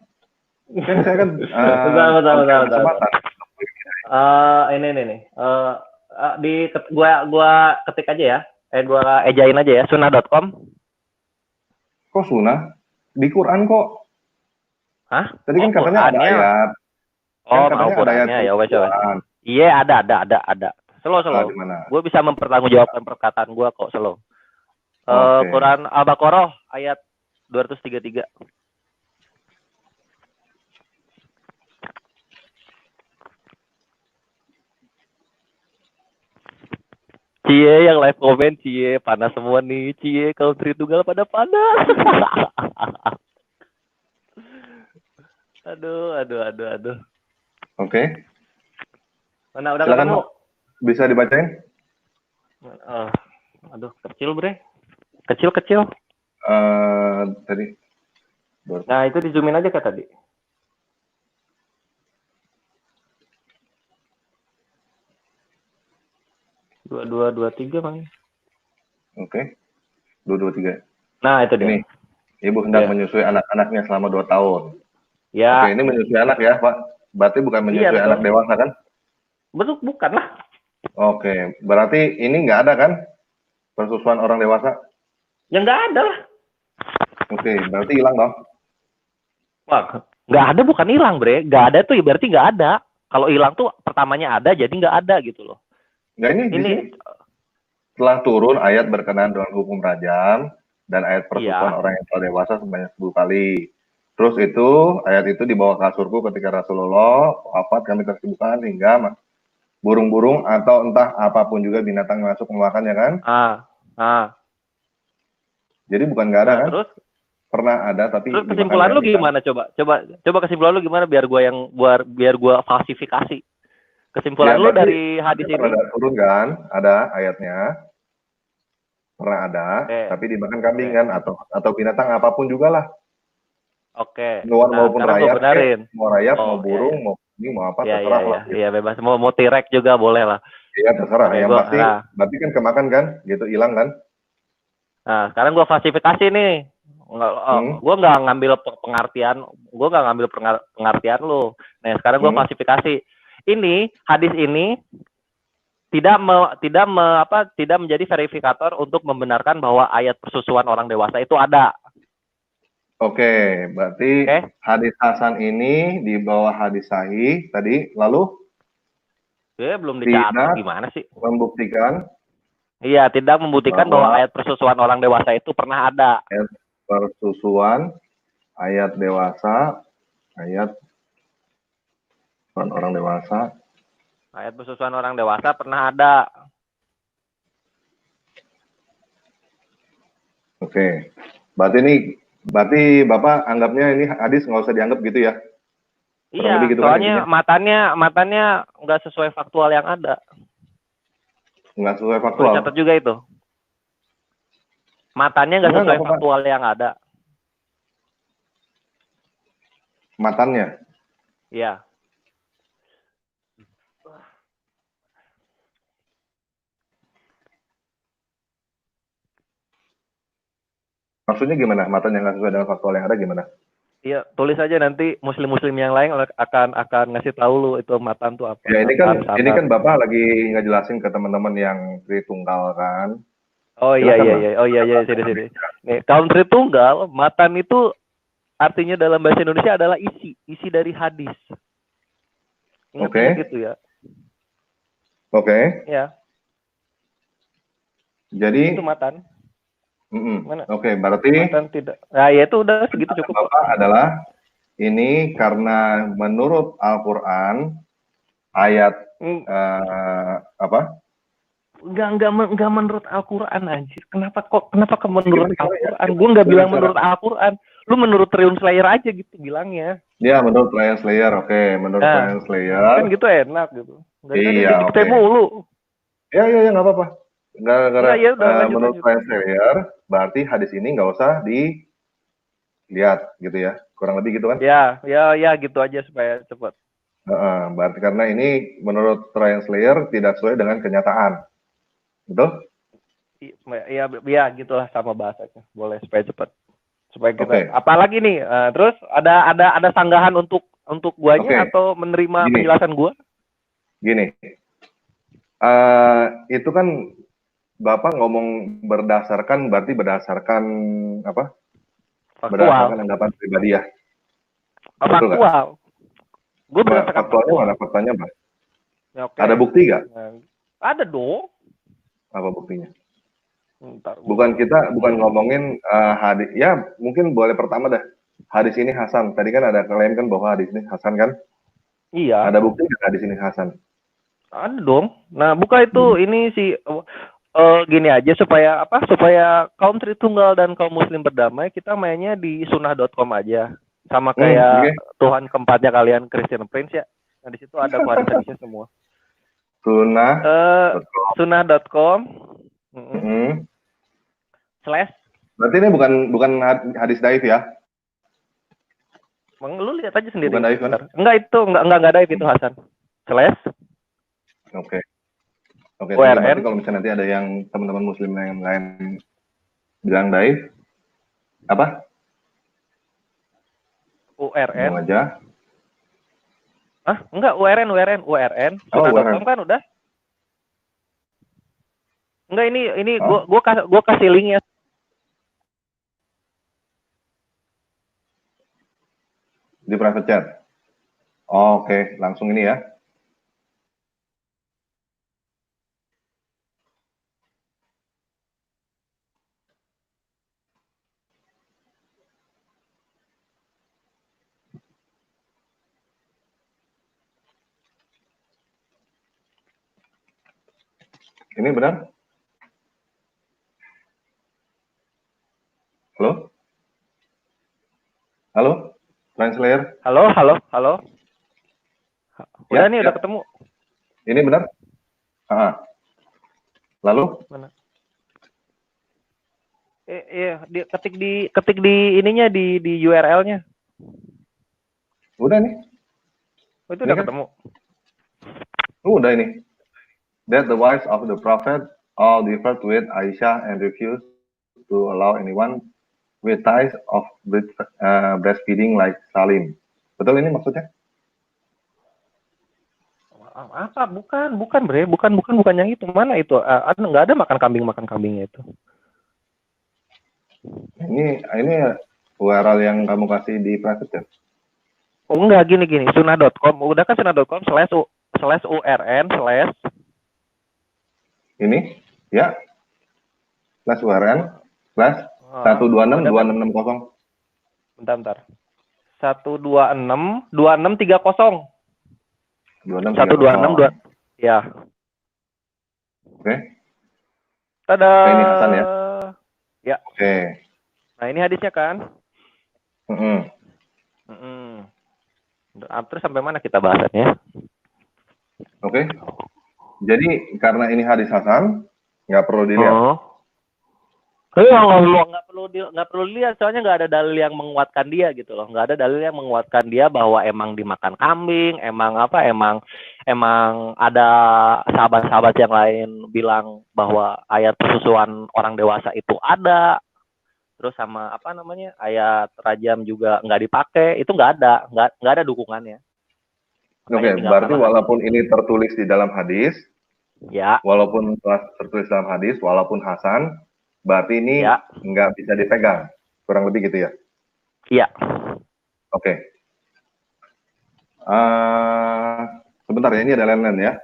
[SPEAKER 2] Kan saya kan
[SPEAKER 6] Bentar.
[SPEAKER 2] kesempatan.
[SPEAKER 6] Ini nih. Gua ketik aja ya. Gua ejain aja ya, sunnah.com.
[SPEAKER 2] Kok sunnah? Di Quran kok.
[SPEAKER 6] Hah?
[SPEAKER 2] Tadi kan katanya ada
[SPEAKER 6] Qurannya.
[SPEAKER 2] ayat.
[SPEAKER 6] Oh,
[SPEAKER 2] Kan
[SPEAKER 6] mau
[SPEAKER 2] katanya ada ayat
[SPEAKER 6] Qurannya ya, wes.
[SPEAKER 2] Quran.
[SPEAKER 6] Iya, ada. Slow.
[SPEAKER 2] Di mana?
[SPEAKER 6] Gue bisa mempertanggungjawabkan perkataan gue kok, slow.
[SPEAKER 2] Oke.
[SPEAKER 6] Quran Al-Baqarah ayat 233. Cie yang live comment, Cie panas semua nih, Cie country tunggal pada panas. Aduh.
[SPEAKER 2] Oke.
[SPEAKER 6] Mana udah
[SPEAKER 2] Silakan,
[SPEAKER 6] ketemu?
[SPEAKER 2] Pak. Bisa dibacain?
[SPEAKER 6] Aduh, kecil bre. Kecil.
[SPEAKER 2] Tadi.
[SPEAKER 6] Nah, itu di zoomin aja kayak tadi. Dua tiga bang.
[SPEAKER 2] Oke. 223.
[SPEAKER 6] Nah, itu dia.
[SPEAKER 2] Ini, ibu hendak
[SPEAKER 6] Ya.
[SPEAKER 2] menyusui anak-anaknya selama 2 tahun.
[SPEAKER 6] Ya.
[SPEAKER 2] Oke, ini menyusui anak ya, Pak. Berarti bukan menyusui
[SPEAKER 6] Iya,
[SPEAKER 2] anak
[SPEAKER 6] betul.
[SPEAKER 2] dewasa kan?
[SPEAKER 6] Betul, bukan lah.
[SPEAKER 2] Oke, berarti ini nggak ada kan? Persusuan orang dewasa?
[SPEAKER 6] Ya nggak ada lah.
[SPEAKER 2] Oke, berarti hilang dong.
[SPEAKER 6] Wah, nggak ada bukan hilang bre. Nggak ada tuh berarti nggak ada. Kalau hilang tuh pertamanya ada, jadi nggak ada gitu loh.
[SPEAKER 2] Nggak, ini di sini telah turun ayat berkenaan dengan hukum rajam dan ayat persusuan orang yang telah dewasa sebanyak 10 kali. Terus ayat itu dibawa ke kasurku ketika Rasulullah wafat, kami kesibukan hingga burung-burung atau entah apapun juga binatang masuk memakannya kan? Jadi bukan nggak ada kan?
[SPEAKER 6] Terus?
[SPEAKER 2] Pernah ada tapi.
[SPEAKER 6] Terus kesimpulan lu gimana coba kesimpulan lu gimana biar gua falsifikasi. Kesimpulan lu dari hadis ini?
[SPEAKER 2] Pernah turun kan? Ada ayatnya. Pernah ada, tapi dimakan kambing kan atau binatang apapun juga lah.
[SPEAKER 6] Oke.
[SPEAKER 2] Luar maupun rayap, mau rayap, mau burung, mau ini, mau apa terserah lah.
[SPEAKER 6] Iya, bebas. Mau tirek juga boleh lah.
[SPEAKER 2] Iya, terserah. Yang pasti berarti kan kemakan kan, gitu hilang kan.
[SPEAKER 6] Nah, sekarang gua falsifikasi nih. Gue nggak ngambil pengertian lu. Nah, sekarang gue falsifikasi. Ini hadis ini tidak menjadi verifikator untuk membenarkan bahwa ayat persusuan orang dewasa itu ada.
[SPEAKER 2] Oke, berarti hadis hasan ini di bawah hadis sahih tadi, lalu?
[SPEAKER 6] Belum dicatat gimana sih?
[SPEAKER 2] Membuktikan?
[SPEAKER 6] Iya, tidak membuktikan bahwa ayat persusuan orang dewasa itu pernah ada.
[SPEAKER 2] Persusuan ayat dewasa, ayat orang dewasa.
[SPEAKER 6] Ayat persusuan orang dewasa pernah ada.
[SPEAKER 2] Oke, berarti Bapak anggapnya ini hadis nggak usah dianggap gitu ya?
[SPEAKER 6] Iya, gitu soalnya kan, matanya nggak sesuai faktual yang ada.
[SPEAKER 2] Nggak sesuai faktual.
[SPEAKER 6] Catat juga itu. Matanya nggak sesuai faktual yang ada.
[SPEAKER 2] Matannya?
[SPEAKER 6] Iya.
[SPEAKER 2] Maksudnya gimana? Matan yang nggak sesuai dengan faktual yang ada gimana?
[SPEAKER 6] Iya, tulis aja nanti muslim-muslim yang lain akan ngasih tahu lu itu matan tuh apa.
[SPEAKER 2] Ya ini
[SPEAKER 6] Matan,
[SPEAKER 2] kan
[SPEAKER 6] sanad.
[SPEAKER 2] Bapak lagi ngejelasin ke teman-teman yang Tritunggal kan.
[SPEAKER 6] Oh iya
[SPEAKER 2] Silakan,
[SPEAKER 6] iya
[SPEAKER 2] Bang.
[SPEAKER 6] iya. Oh iya iya sini. Nih, kaum Tritunggal, matan itu artinya dalam bahasa Indonesia adalah isi dari hadis. Ingat gitu ya.
[SPEAKER 2] Oke.
[SPEAKER 6] Ya,
[SPEAKER 2] Jadi
[SPEAKER 6] itu matan. Mana?
[SPEAKER 2] Oke, berarti
[SPEAKER 6] Matan tidak. Nah, ya itu udah segitu cukup.
[SPEAKER 2] Bapak adalah ini karena menurut Al-Qur'an ayat apa?
[SPEAKER 6] Enggak menurut Al-Qur'an anjir. Kenapa menurut Al-Qur'an? Gue enggak bilang menurut Al-Qur'an. Lu menurut Triun Slayer aja gitu bilangnya.
[SPEAKER 2] Ya, menurut Ryan Slayer. Oke, menurut Ryan Slayer.
[SPEAKER 6] Kan gitu enak gitu.
[SPEAKER 2] Iya,
[SPEAKER 6] oke. Mulu.
[SPEAKER 2] Ya, enggak apa-apa.
[SPEAKER 6] Ya, udah,
[SPEAKER 2] menurut Ryan Slayer, berarti hadis ini nggak usah dilihat gitu ya. Kurang lebih gitu kan?
[SPEAKER 6] Ya, gitu aja supaya cepat.
[SPEAKER 2] Berarti karena ini menurut Ryan Slayer tidak sesuai dengan kenyataan. Betul?
[SPEAKER 6] Iya, gitulah sama bahasanya. Boleh supaya cepat. Supaya kita apalagi nih, terus ada sanggahan untuk guanya atau menerima penjelasan gua?
[SPEAKER 2] Gini. Itu kan Bapak ngomong berdasarkan apa?
[SPEAKER 6] Faktual.
[SPEAKER 2] Berdasarkan anggapan pribadi ya.
[SPEAKER 6] Faktual. Gue berdasarkan
[SPEAKER 2] faktualnya mana faktanya, Pak?
[SPEAKER 6] Ya,
[SPEAKER 2] ada bukti nggak?
[SPEAKER 6] Ada dong.
[SPEAKER 2] Apa buktinya?
[SPEAKER 6] Bentar,
[SPEAKER 2] bukan ngomongin hadis. Ya, mungkin boleh pertama dah. Hadis ini Hasan. Tadi kan ada klaim kan bahwa hadis ini Hasan kan?
[SPEAKER 6] Iya.
[SPEAKER 2] Ada bukti nggak hadis ini Hasan?
[SPEAKER 6] Ada dong. Nah, buka itu ini sih gini aja supaya kaum Tritunggal dan kaum Muslim berdamai, kita mainnya di sunnah.com aja. Sama kayak Tuhan keempatnya kalian Christian Prince ya. Nah, di situ ada hadisnya semua. Sunnah.com slash.
[SPEAKER 2] Berarti ini bukan hadis daif ya?
[SPEAKER 6] Lu lihat aja sendiri.
[SPEAKER 2] Bukan daif kan?
[SPEAKER 6] Enggak daif itu Hasan. Slash.
[SPEAKER 2] Oke.
[SPEAKER 6] URN.
[SPEAKER 2] Berarti kalau misalnya nanti ada yang teman-teman Muslim yang lain bilang daif, apa?
[SPEAKER 6] URN.
[SPEAKER 2] Ngomong aja.
[SPEAKER 6] Enggak, URN. Sunnah.com kan udah. Enggak, ini gua kasih linknya.
[SPEAKER 2] Di private chat. Oke, langsung ini ya. Ini benar? Halo? Translator?
[SPEAKER 6] Halo. Udah nih, udah ketemu.
[SPEAKER 2] Ini benar? Lalu?
[SPEAKER 6] Mana? Ketik di ininya di URL-nya.
[SPEAKER 2] Udah nih.
[SPEAKER 6] Itu udah ketemu.
[SPEAKER 2] Udah ini. That the wives of the Prophet all differed with Aisyah and refused to allow anyone with ties of breastfeeding like Salim. Betul ini maksudnya?
[SPEAKER 6] Apa? Bukan bre, bukan yang itu. Mana itu? Nggak ada makan kambingnya itu.
[SPEAKER 2] Ini URL yang kamu kasih di private chat.
[SPEAKER 6] Oh enggak, gini sunnah.com. Udah kan sunnah.com slash URN slash
[SPEAKER 2] ini ya slash URN slash 1262660.
[SPEAKER 6] Bentar. 1262630. 126 ya.
[SPEAKER 2] Oke.
[SPEAKER 6] Tada.
[SPEAKER 2] Ini Hasan ya.
[SPEAKER 6] Ya.
[SPEAKER 2] Oke.
[SPEAKER 6] Nah, ini hadisnya kan? Terus sampai mana kita bahasannya?
[SPEAKER 2] Oke. Jadi karena ini hadis Hasan, nggak perlu dilihat.
[SPEAKER 6] Nggak perlu dilihat, soalnya nggak ada dalil yang menguatkan dia gitu loh. Nggak ada dalil yang menguatkan dia bahwa emang dimakan kambing, emang ada sahabat-sahabat yang lain bilang bahwa ayat persusuan orang dewasa itu ada. terus sama apa namanya ayat rajam juga nggak dipakai, itu nggak ada dukungannya.
[SPEAKER 2] Oke,
[SPEAKER 6] Makanya tinggal
[SPEAKER 2] berarti
[SPEAKER 6] sama hadis
[SPEAKER 2] walaupun
[SPEAKER 6] itu.
[SPEAKER 2] ini tertulis di dalam hadis,
[SPEAKER 6] Ya,
[SPEAKER 2] walaupun telah tertulis dalam hadis, walaupun Hasan, berarti ini
[SPEAKER 6] ya,
[SPEAKER 2] nggak bisa dipegang. Kurang lebih gitu ya.
[SPEAKER 6] iya.
[SPEAKER 2] Oke. Sebentar ya, ini ada Len ya.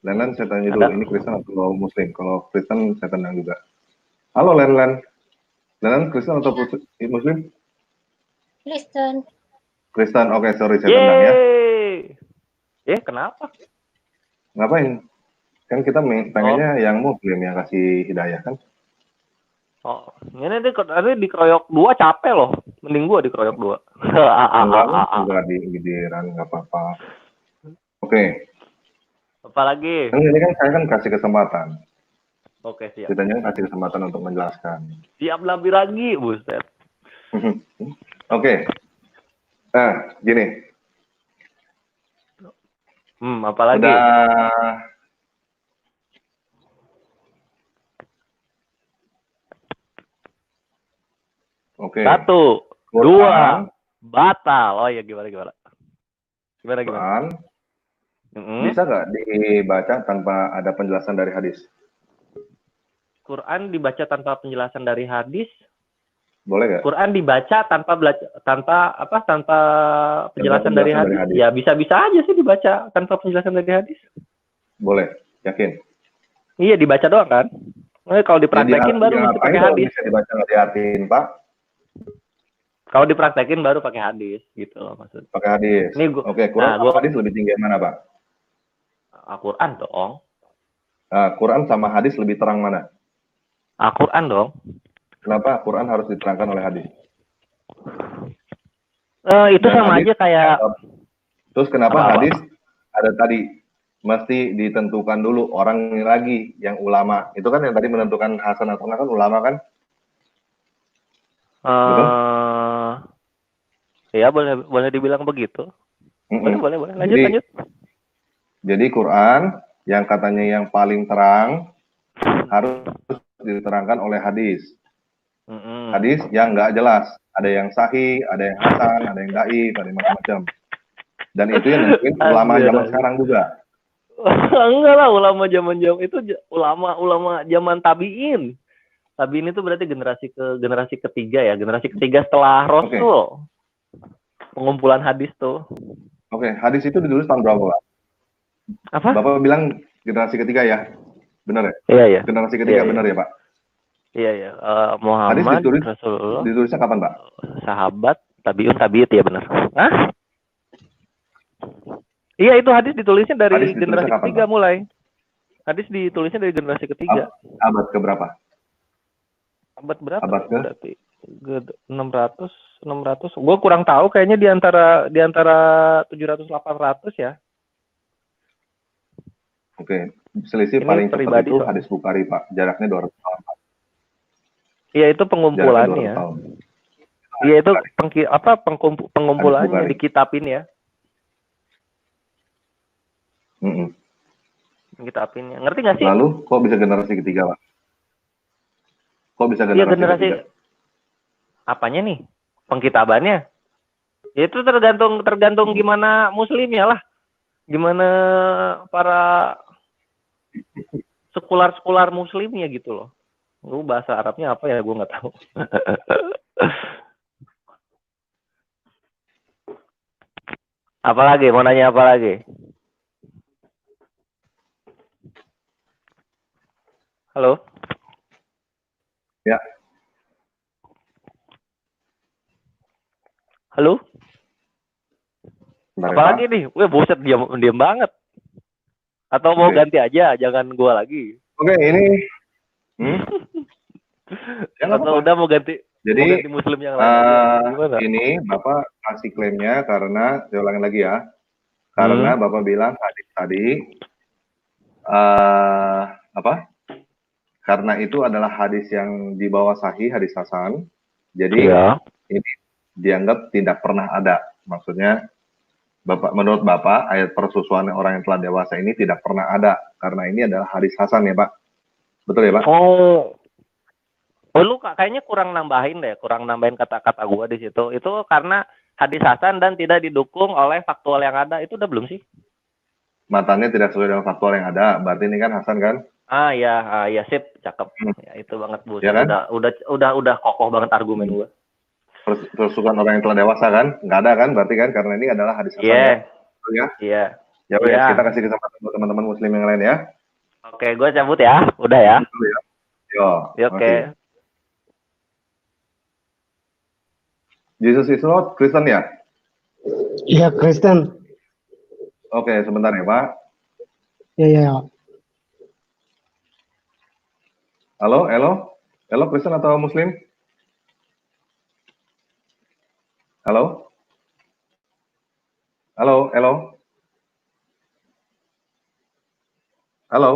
[SPEAKER 2] Len, saya tanya dulu,
[SPEAKER 6] Ada.
[SPEAKER 2] ini Kristen atau Muslim? Kalau Kristen, saya tendang juga. Halo Len. Len, Kristen atau Muslim?
[SPEAKER 7] Kristen.
[SPEAKER 2] Kristen, oke, sorry, saya tendang ya.
[SPEAKER 6] Kenapa?
[SPEAKER 2] Ngapain? Kan kita pengennya yang Muslim yang kasih hidayah kan?
[SPEAKER 6] Oh, ini dikeroyok 2 capek loh. Mending gua dikeroyok 2.
[SPEAKER 2] Enggak giliran, nggak apa-apa. Oke.
[SPEAKER 6] Apalagi?
[SPEAKER 2] Ini kan saya kan kasih kesempatan.
[SPEAKER 6] Oke, siap.
[SPEAKER 2] Kitanya kasih kesempatan untuk menjelaskan.
[SPEAKER 6] Siap lebih lagi, buset.
[SPEAKER 2] Oke. Nah, gini.
[SPEAKER 6] Apalagi?
[SPEAKER 2] Udah. Oke.
[SPEAKER 6] 1, 2, batal. Oh iya, gimana?
[SPEAKER 2] Quran bisa nggak dibaca tanpa ada penjelasan dari hadis?
[SPEAKER 6] Quran dibaca tanpa penjelasan dari hadis?
[SPEAKER 2] Boleh nggak?
[SPEAKER 6] Quran dibaca tanpa penjelasan dari hadis? Ya bisa-bisa aja sih dibaca tanpa penjelasan dari hadis.
[SPEAKER 2] Boleh, yakin?
[SPEAKER 6] Iya, dibaca doang kan? Kalau dipraktekin baru mesti pakai hadis.
[SPEAKER 2] Bisa dibaca nggak diartiin, Pak?
[SPEAKER 6] Kalau dipraktekin baru pakai hadis gitu loh maksudnya.
[SPEAKER 2] Pakai hadis. Oke, Quran sama hadis lebih tinggi mana, Pak?
[SPEAKER 6] Al-Quran dong.
[SPEAKER 2] Quran sama hadis lebih terang mana?
[SPEAKER 6] Al-Quran dong.
[SPEAKER 2] Kenapa Quran harus diterangkan oleh hadis?
[SPEAKER 6] Itu dan sama hadis, aja kayak.
[SPEAKER 2] Terus kenapa hadis ada tadi mesti ditentukan dulu orang ini lagi yang ulama. Itu kan yang tadi menentukan Hasan atau enggak kan ulama kan?
[SPEAKER 6] Ya boleh dibilang begitu. Boleh. Lanjut.
[SPEAKER 2] Jadi Quran yang katanya yang paling terang harus diterangkan oleh hadis. Hadis yang nggak jelas, ada yang sahih, ada yang hasan, ada yang dhaif, ada yang macam-macam. Dan itu yang mungkin ulama zaman sekarang juga.
[SPEAKER 6] Enggak lah, ulama zaman itu ulama zaman tabiin. Tabiin itu berarti generasi ketiga ya, generasi ketiga setelah Rasul. Pengumpulan hadis tuh.
[SPEAKER 2] Oke, hadis itu ditulis tahun berapa, Pak?
[SPEAKER 6] Apa?
[SPEAKER 2] Bapak bilang generasi ketiga ya? Benar ya?
[SPEAKER 6] Iya.
[SPEAKER 2] Generasi ketiga benar ya, Pak?
[SPEAKER 6] Iya. Muhammad, hadis Rasulullah.
[SPEAKER 2] Ditulisnya kapan, Pak?
[SPEAKER 6] Sahabat, tabiut ya benar. Hah? Iya, itu hadis ditulisnya dari generasi ketiga mulai. Hadis ditulisnya dari generasi ketiga.
[SPEAKER 2] Abad keberapa?
[SPEAKER 6] Abad berapa? Abad ke? Berarti 600. Gue kurang tahu, kayaknya di antara 700 800 ya.
[SPEAKER 2] Oke, selisih ini paling cepat itu hadis Bukhari, Pak. Jaraknya 200 tahun.
[SPEAKER 6] Iya, itu pengumpulannya. Iya, itu pengumpulannya di kitabin ya. Kitabinnya. Ngerti nggak sih?
[SPEAKER 2] Lalu kok bisa generasi ketiga, Pak? Kok bisa generasi ketiga?
[SPEAKER 6] Apanya nih? Pengkitabannya? Ya itu tergantung gimana muslimnya lah. Gimana para sekular muslimnya gitu loh. Lu bahasa Arabnya apa ya? Gue nggak tahu. Apalagi? Mau nanya apa lagi? Halo?
[SPEAKER 2] Ya.
[SPEAKER 6] Halo? Apalagi nih? Buset, diam banget. Atau mau ganti aja, jangan gua lagi.
[SPEAKER 2] Oke, ini.
[SPEAKER 6] Atau udah mau ganti?
[SPEAKER 2] Jadi
[SPEAKER 6] ganti muslim yang lain.
[SPEAKER 2] Ini Bapak kasih klaimnya karena saya ulangi lagi ya. Karena Bapak bilang tadi karena itu adalah hadis yang di bawah sahih, hadis hasan. Jadi ini dianggap tidak pernah ada. Maksudnya menurut Bapak ayat persusuan orang yang telah dewasa ini tidak pernah ada karena ini adalah hadis hasan ya, Pak. Betul ya, Pak?
[SPEAKER 6] Oh. Oh, lu kayaknya kurang nambahin kata-kata gua di situ. Itu karena hadis hasan dan tidak didukung oleh faktual yang ada. Itu udah belum sih?
[SPEAKER 2] Matanya tidak sesuai dengan faktual yang ada. Berarti ini kan Hasan kan?
[SPEAKER 6] Ya sip, cakep. Ya itu banget
[SPEAKER 2] Ya
[SPEAKER 6] buset.
[SPEAKER 2] kan?
[SPEAKER 6] Udah kokoh banget argumen gua.
[SPEAKER 2] Persukan orang yang telah dewasa kan? Nggak ada kan? Berarti kan karena ini adalah hadis Hasan
[SPEAKER 6] Iya.
[SPEAKER 2] ya? Betul ya?
[SPEAKER 6] Iya.
[SPEAKER 2] Ya udah,
[SPEAKER 6] Iya.
[SPEAKER 2] kita kasih kesempatan buat teman-teman muslim yang lain ya.
[SPEAKER 6] Oke, gua cabut ya. Udah ya.
[SPEAKER 2] Betul ya? Yo,
[SPEAKER 6] Ya, oke.
[SPEAKER 2] Jesus is Lord, Kristen ya?
[SPEAKER 8] Iya, Kristen.
[SPEAKER 2] Oke, sebentar ya Pak.
[SPEAKER 8] Iya.
[SPEAKER 2] Halo, halo Kristen atau Muslim? Halo, halo, halo, halo.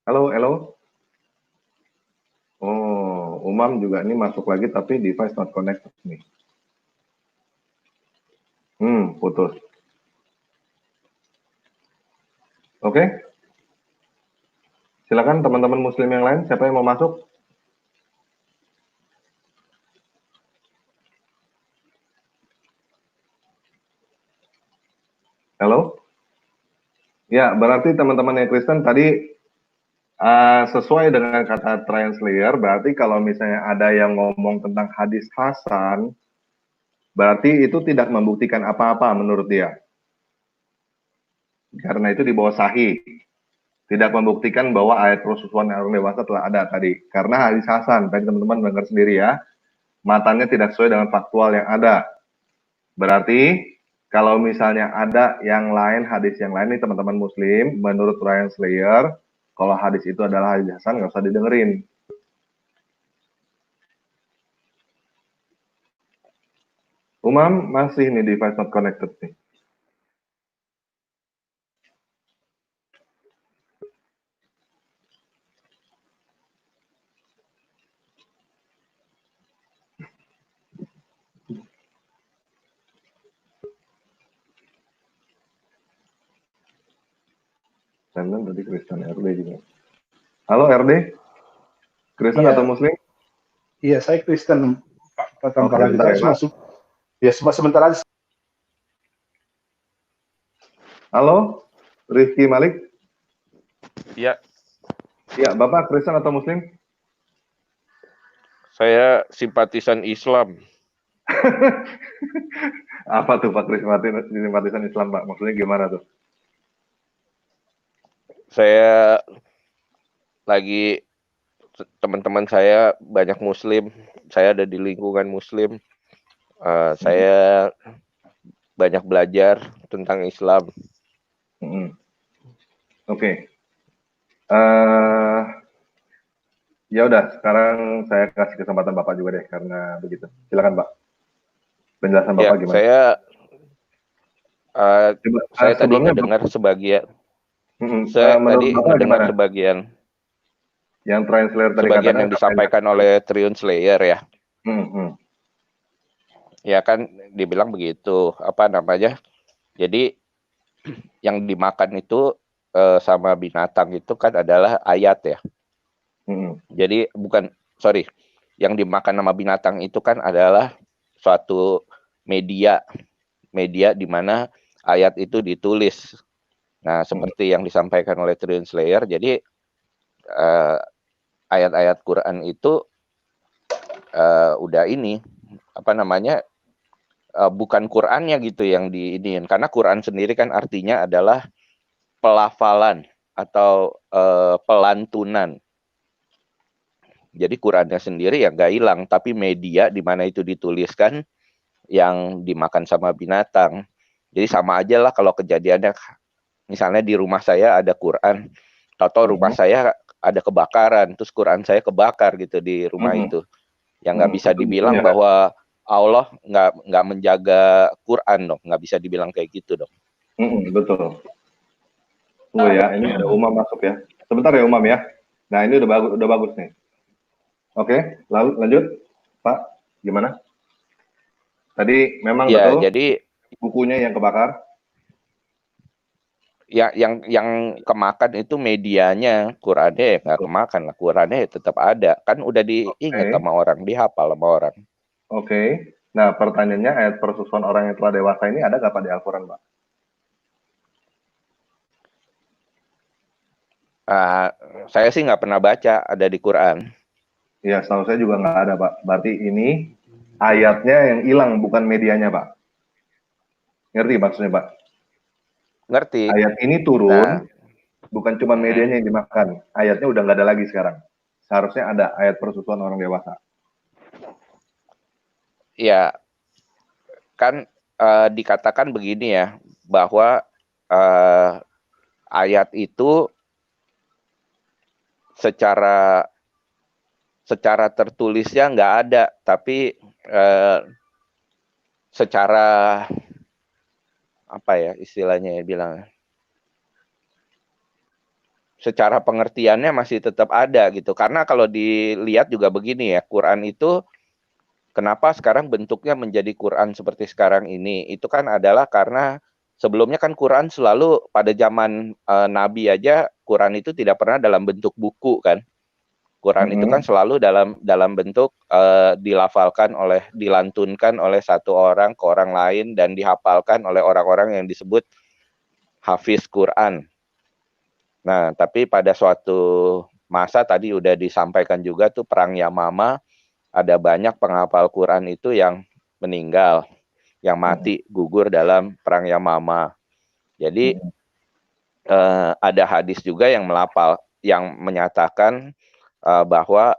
[SPEAKER 2] Halo. Oh, Umam juga ini masuk lagi tapi device not connected nih. Putus. Oke. Silakan teman-teman muslim yang lain, siapa yang mau masuk? Halo? Ya, berarti teman-teman yang Kristen tadi sesuai dengan kata translator, berarti kalau misalnya ada yang ngomong tentang hadis Hasan, berarti itu tidak membuktikan apa-apa menurut dia. Karena itu di bawah sahih. Tidak membuktikan bahwa ayat persusuan orang dewasa telah ada tadi. Karena hadis Hasan, tadi teman-teman dengar sendiri ya, matanya tidak sesuai dengan faktual yang ada. Berarti kalau misalnya ada yang lain, hadis yang lain nih teman-teman muslim, menurut Ryan Slayer, kalau hadis itu adalah hadis Hasan, nggak usah didengerin. Umam masih nih device not connected nih. Saya tadi Kristen RD juga. Halo RD, Kristen atau Muslim?
[SPEAKER 9] Iya, saya Kristen, Pak. Pertama kali
[SPEAKER 2] bentar ya,
[SPEAKER 9] saya
[SPEAKER 2] Pak.
[SPEAKER 9] masuk. Ya, sebentar aja.
[SPEAKER 2] Halo, Rizky Malik.
[SPEAKER 10] Ya,
[SPEAKER 2] Ya, Bapak Kristen atau Muslim?
[SPEAKER 10] saya simpatisan Islam.
[SPEAKER 2] Apa tuh Pak simpatisan Islam, Pak? Maksudnya gimana tuh?
[SPEAKER 10] Saya lagi teman-teman saya banyak Muslim. Saya ada di lingkungan Muslim. Saya banyak belajar tentang Islam.
[SPEAKER 2] Oke. Ya udah, sekarang saya kasih kesempatan Bapak juga deh, karena begitu. Silakan Pak. Penjelasan Bapak gimana?
[SPEAKER 10] Saya tadi mendengar sebagian. Saya tadi mendengar sebagian.
[SPEAKER 2] Yang translator tadi
[SPEAKER 10] sebagian yang disampaikan oleh Triun Slayer ya. Ya kan dibilang begitu, apa namanya? Jadi yang dimakan itu sama binatang itu kan adalah ayat ya. Jadi yang dimakan sama binatang itu kan adalah suatu media di mana ayat itu ditulis. Nah, seperti yang disampaikan oleh Triun Slayer, jadi ayat-ayat Quran itu udah ini apa namanya bukan Qurannya gitu yang diiniin, karena Quran sendiri kan artinya adalah pelafalan atau pelantunan. Jadi Qurannya sendiri ya nggak hilang, tapi media di mana itu dituliskan yang dimakan sama binatang. Jadi sama aja lah kalau kejadiannya, misalnya di rumah saya ada Quran, atau rumah saya ada kebakaran, terus Quran saya kebakar gitu di rumah itu. Yang nggak bisa dibilang bahwa Allah nggak menjaga Quran dong, nggak bisa dibilang kayak gitu dong.
[SPEAKER 2] Betul. Tunggu ya, ini ada Umam masuk ya. Sebentar ya Umam ya. Nah ini udah bagus nih. Oke, lalu lanjut Pak, gimana? Tadi memang
[SPEAKER 10] ya,
[SPEAKER 2] betul.
[SPEAKER 10] Jadi
[SPEAKER 2] bukunya yang kebakar.
[SPEAKER 10] yang kemakan itu medianya, Qurannya ya nggak kemakan lah, Qurannya ya tetap ada, kan udah diingat sama orang, dihafal sama orang.
[SPEAKER 2] Oke. Nah, pertanyaannya ayat persusuan orang yang telah dewasa ini ada nggak Pak di Al-Quran, Pak?
[SPEAKER 10] Saya sih nggak pernah baca ada di Quran.
[SPEAKER 2] Ya, setahu saya juga nggak ada, Pak. Berarti ini ayatnya yang hilang, bukan medianya, Pak. Ngerti maksudnya, Pak?
[SPEAKER 10] Ngerti.
[SPEAKER 2] Ayat ini turun, bukan cuma medianya yang dimakan. Ayatnya udah nggak ada lagi sekarang. Seharusnya ada ayat persusuan orang dewasa.
[SPEAKER 10] Ya, kan dikatakan begini ya, bahwa ayat itu secara tertulisnya nggak ada, tapi secara apa ya istilahnya ya bilang, secara pengertiannya masih tetap ada gitu. Karena kalau dilihat juga begini ya, Quran itu kenapa sekarang bentuknya menjadi Quran seperti sekarang ini? Itu kan adalah karena sebelumnya kan Quran selalu pada zaman Nabi aja, Quran itu tidak pernah dalam bentuk buku kan. Quran itu kan selalu dalam bentuk dilantunkan oleh satu orang ke orang lain dan dihafalkan oleh orang-orang yang disebut hafiz Quran. Nah, tapi pada suatu masa tadi udah disampaikan juga tuh perang Yamama, ada banyak penghafal Quran itu yang meninggal, yang mati gugur dalam perang Yamama. Jadi ada hadis juga yang menyatakan bahwa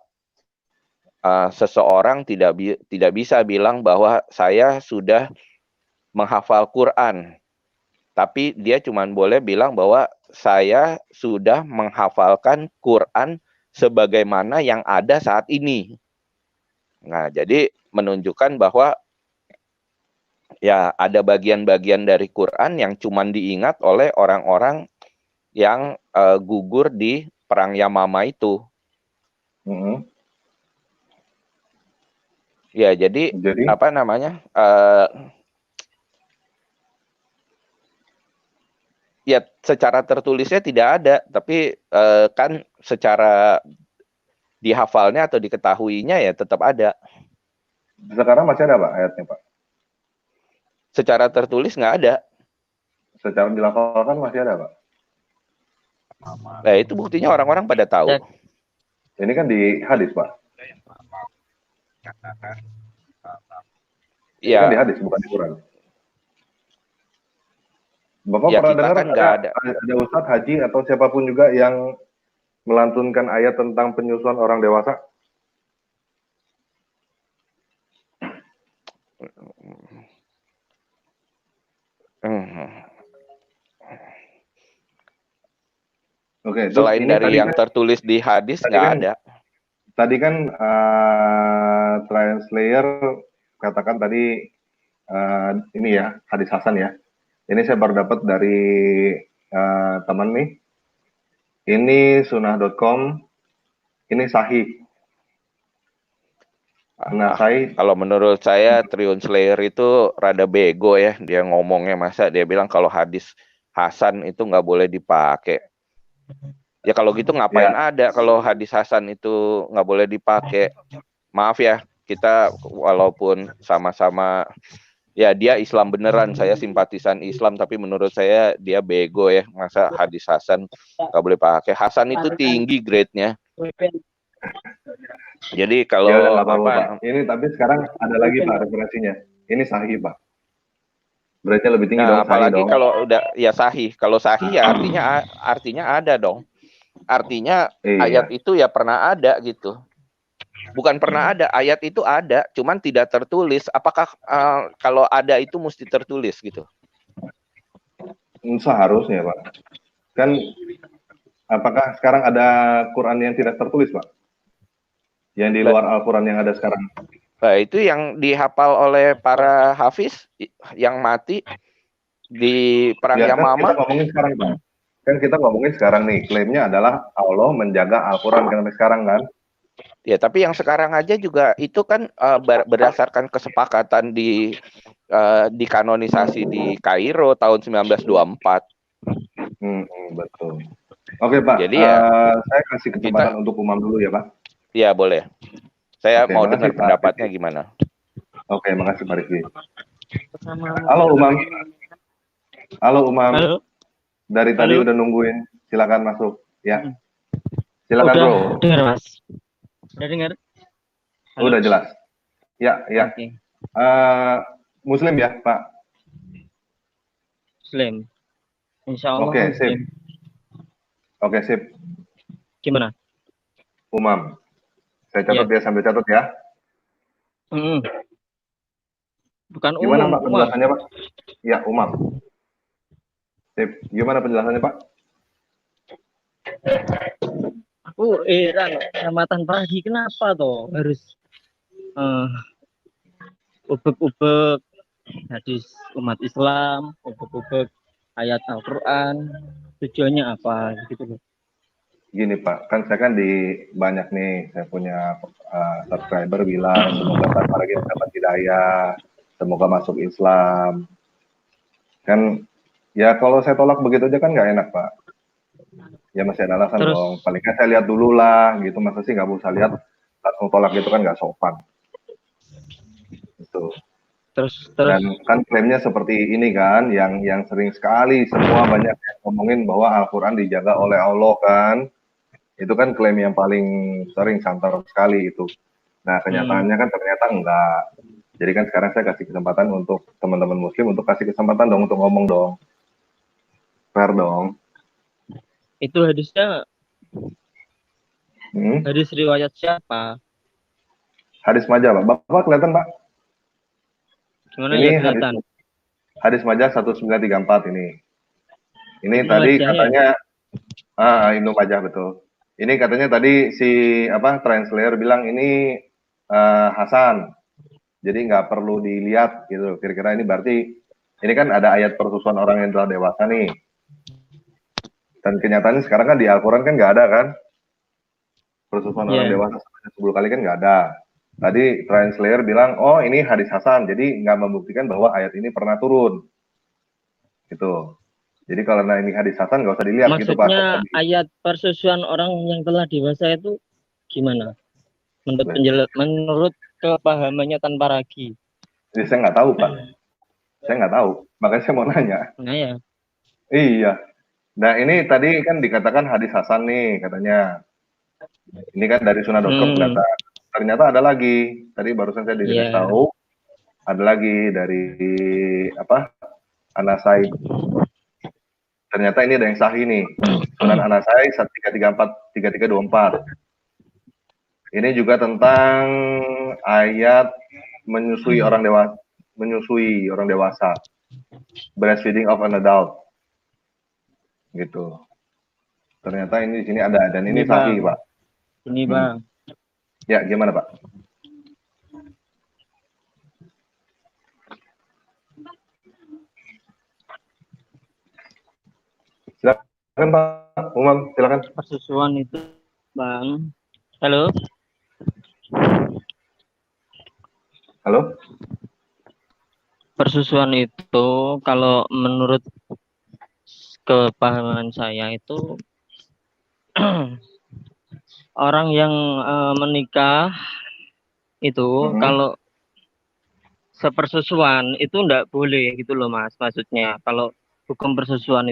[SPEAKER 10] seseorang tidak bisa bilang bahwa saya sudah menghafal Quran, tapi dia cuma boleh bilang bahwa saya sudah menghafalkan Quran sebagaimana yang ada saat ini. Nah, jadi menunjukkan bahwa ya ada bagian-bagian dari Quran yang cuma diingat oleh orang-orang yang gugur di perang Yamama itu. Ya, jadi apa namanya? Ya, secara tertulisnya tidak ada, tapi kan secara dihafalnya atau diketahuinya ya tetap ada.
[SPEAKER 2] Sekarang masih ada, Pak, ayatnya, Pak?
[SPEAKER 10] Secara tertulis nggak ada.
[SPEAKER 2] Secara dilafalkan masih ada, Pak?
[SPEAKER 10] Nah, itu buktinya orang-orang pada tahu.
[SPEAKER 2] Ini kan di hadis, Pak. Ini kan di hadis, bukan di Quran. Bapak
[SPEAKER 10] Ya,
[SPEAKER 2] pernah
[SPEAKER 10] kita
[SPEAKER 2] dengar
[SPEAKER 10] kan nggak ada.
[SPEAKER 2] Ada Ustadz Haji atau siapapun juga yang melantunkan ayat tentang penyusuan orang dewasa? Oke,
[SPEAKER 10] selain dari yang tertulis di hadis nggak ada.
[SPEAKER 2] Tadi kan translator katakan tadi ini ya hadis Hasan ya. Ini saya baru dapat dari teman nih. Ini sunnah.com. Ini sahih.
[SPEAKER 10] Kalau menurut saya Triun Slayer itu rada bego ya. Dia ngomongnya masa dia bilang kalau hadis Hasan itu nggak boleh dipakai. Ya kalau gitu ngapain ada kalau hadis Hasan itu nggak boleh dipakai. Maaf ya, kita walaupun sama-sama ya dia Islam beneran, saya simpatisan Islam, tapi menurut saya dia bego ya. Masa hadis Hasan nggak boleh pakai. Hasan itu tinggi grade-nya. Jadi kalau
[SPEAKER 2] ya, apa? Ini tapi sekarang ada lagi Pak referensinya. Ini sahih Pak. Berarti lebih tinggi dong.
[SPEAKER 10] Apalagi kalau udah ya sahih. Kalau sahih ya artinya ada dong. Artinya ayat itu ya pernah ada gitu. Bukan pernah ada, ayat itu ada, cuman tidak tertulis. Apakah kalau ada itu mesti tertulis gitu?
[SPEAKER 2] Seharusnya Pak. Kan apakah sekarang ada Quran yang tidak tertulis Pak? Yang di luar Al-Quran yang ada sekarang?
[SPEAKER 10] Nah, itu yang dihafal oleh para hafiz yang mati di perang Yamama.
[SPEAKER 2] Kita ngomongin sekarang Pak. Kan kita ngomongin sekarang nih, klaimnya adalah Allah menjaga Al-Quran sampai sekarang kan?
[SPEAKER 10] Ya, tapi yang sekarang aja juga itu kan berdasarkan kesepakatan di kanonisasi di Kairo tahun 1924.
[SPEAKER 2] Betul. Oke Pak,
[SPEAKER 10] Jadi ya
[SPEAKER 2] saya kasih kesempatan untuk Umam dulu ya Pak.
[SPEAKER 10] Iya boleh. Saya
[SPEAKER 2] Oke,
[SPEAKER 10] mau
[SPEAKER 2] makasih,
[SPEAKER 10] dengar
[SPEAKER 2] Pak.
[SPEAKER 10] pendapatnya gimana.
[SPEAKER 2] Oke, makasih Pak Rizky. Halo Umam. Halo Umam.
[SPEAKER 11] Halo.
[SPEAKER 2] Dari tadi
[SPEAKER 11] Halo.
[SPEAKER 2] udah nungguin, silakan masuk ya. Silakan
[SPEAKER 11] Udah
[SPEAKER 2] bro.
[SPEAKER 11] dengar Mas. Udah dengar? Halo?
[SPEAKER 2] Udah jelas. Ya, ya.
[SPEAKER 11] Oke.
[SPEAKER 2] Muslim ya Pak.
[SPEAKER 11] Muslim. Insya Allah
[SPEAKER 2] Oke,
[SPEAKER 11] Muslim.
[SPEAKER 2] sip. Oke, sip.
[SPEAKER 11] Gimana?
[SPEAKER 2] Umam. Saya catat ya, sambil catat ya.
[SPEAKER 11] Bukan
[SPEAKER 2] Gimana
[SPEAKER 11] umum,
[SPEAKER 2] Pak penjelasannya Pak? Ya, Umam. Sip. Gimana penjelasannya Pak?
[SPEAKER 11] Aku heran, Ramadan pagi kenapa toh harus ubek-ubek hadis umat Islam, ubek-ubek ayat Al-Quran, tujuannya apa gitu loh.
[SPEAKER 2] Gini Pak, kan saya kan di banyak nih, saya punya subscriber bilang semoga Pak lagi mendapat hidayah, semoga masuk Islam. Kan ya kalau saya tolak begitu aja kan nggak enak Pak. Ya masih ada alasan dong. Paling nggak saya lihat dulu lah, gitu. Masa sih nggak usah lihat langsung tolak gitu kan nggak sopan. Gitu.
[SPEAKER 11] Terus
[SPEAKER 2] Dan kan klaimnya seperti ini kan, yang sering sekali semua banyak yang ngomongin bahwa Al-Quran dijaga oleh Allah kan. Itu kan klaim yang paling sering santer sekali itu. Nah kenyataannya kan ternyata enggak. Jadi kan sekarang saya kasih kesempatan untuk teman-teman Muslim untuk kasih kesempatan dong untuk ngomong dong. Fair dong.
[SPEAKER 11] Itu hadisnya hadis riwayat siapa?
[SPEAKER 2] Hadis Majah Pak. Bapak kelihatan Pak?
[SPEAKER 11] Gimana
[SPEAKER 2] ini
[SPEAKER 11] ya kelihatan?
[SPEAKER 2] Hadis Majah 1934 ini. Ini
[SPEAKER 11] Ibnu
[SPEAKER 2] tadi
[SPEAKER 11] Majah,
[SPEAKER 2] katanya Ibnu Majah betul. Ini katanya tadi si translator bilang ini Hasan. Jadi nggak perlu dilihat gitu. Kira-kira ini berarti ini kan ada ayat persusuan orang yang telah dewasa nih. Dan kenyataannya sekarang kan di Al-Quran kan nggak ada kan? Persusuan orang dewasa 10 kali kan nggak ada. Tadi translator bilang, oh ini hadis Hasan, jadi nggak membuktikan bahwa ayat ini pernah turun. Gitu. Jadi kalau ini hadis Hasan nggak usah dilihat gitu Pak.
[SPEAKER 11] Maksudnya ayat persusuan orang yang telah dewasa itu gimana? Menurut kepahamannya tanpa ragi.
[SPEAKER 2] Jadi saya nggak tahu Pak. Saya nggak tahu. Makanya saya mau nanya.
[SPEAKER 11] Nah ya.
[SPEAKER 2] Iya. Nah ini tadi kan dikatakan hadis Hasan nih katanya. Ini kan dari sunnah.com ternyata ada lagi. Tadi barusan saya dikasih tahu ada lagi dari Anasai. Ternyata ini ada yang sahih nih. Sunan Anasai 1334 3324. Ini juga tentang ayat menyusui orang dewasa. Breastfeeding of an adult. Gitu. Ternyata ini di sini ada dan ini sahih, Pak.
[SPEAKER 11] Ini Bang.
[SPEAKER 2] Ya, gimana Pak? Silakan Pak Umam, silakan.
[SPEAKER 11] Persusuan itu Bang. Halo.
[SPEAKER 2] Halo.
[SPEAKER 11] Persusuan itu kalau menurut kepahaman saya itu orang yang menikah itu kalau sepersusuan itu enggak boleh gitu loh Mas, maksudnya kalau hukum persusuan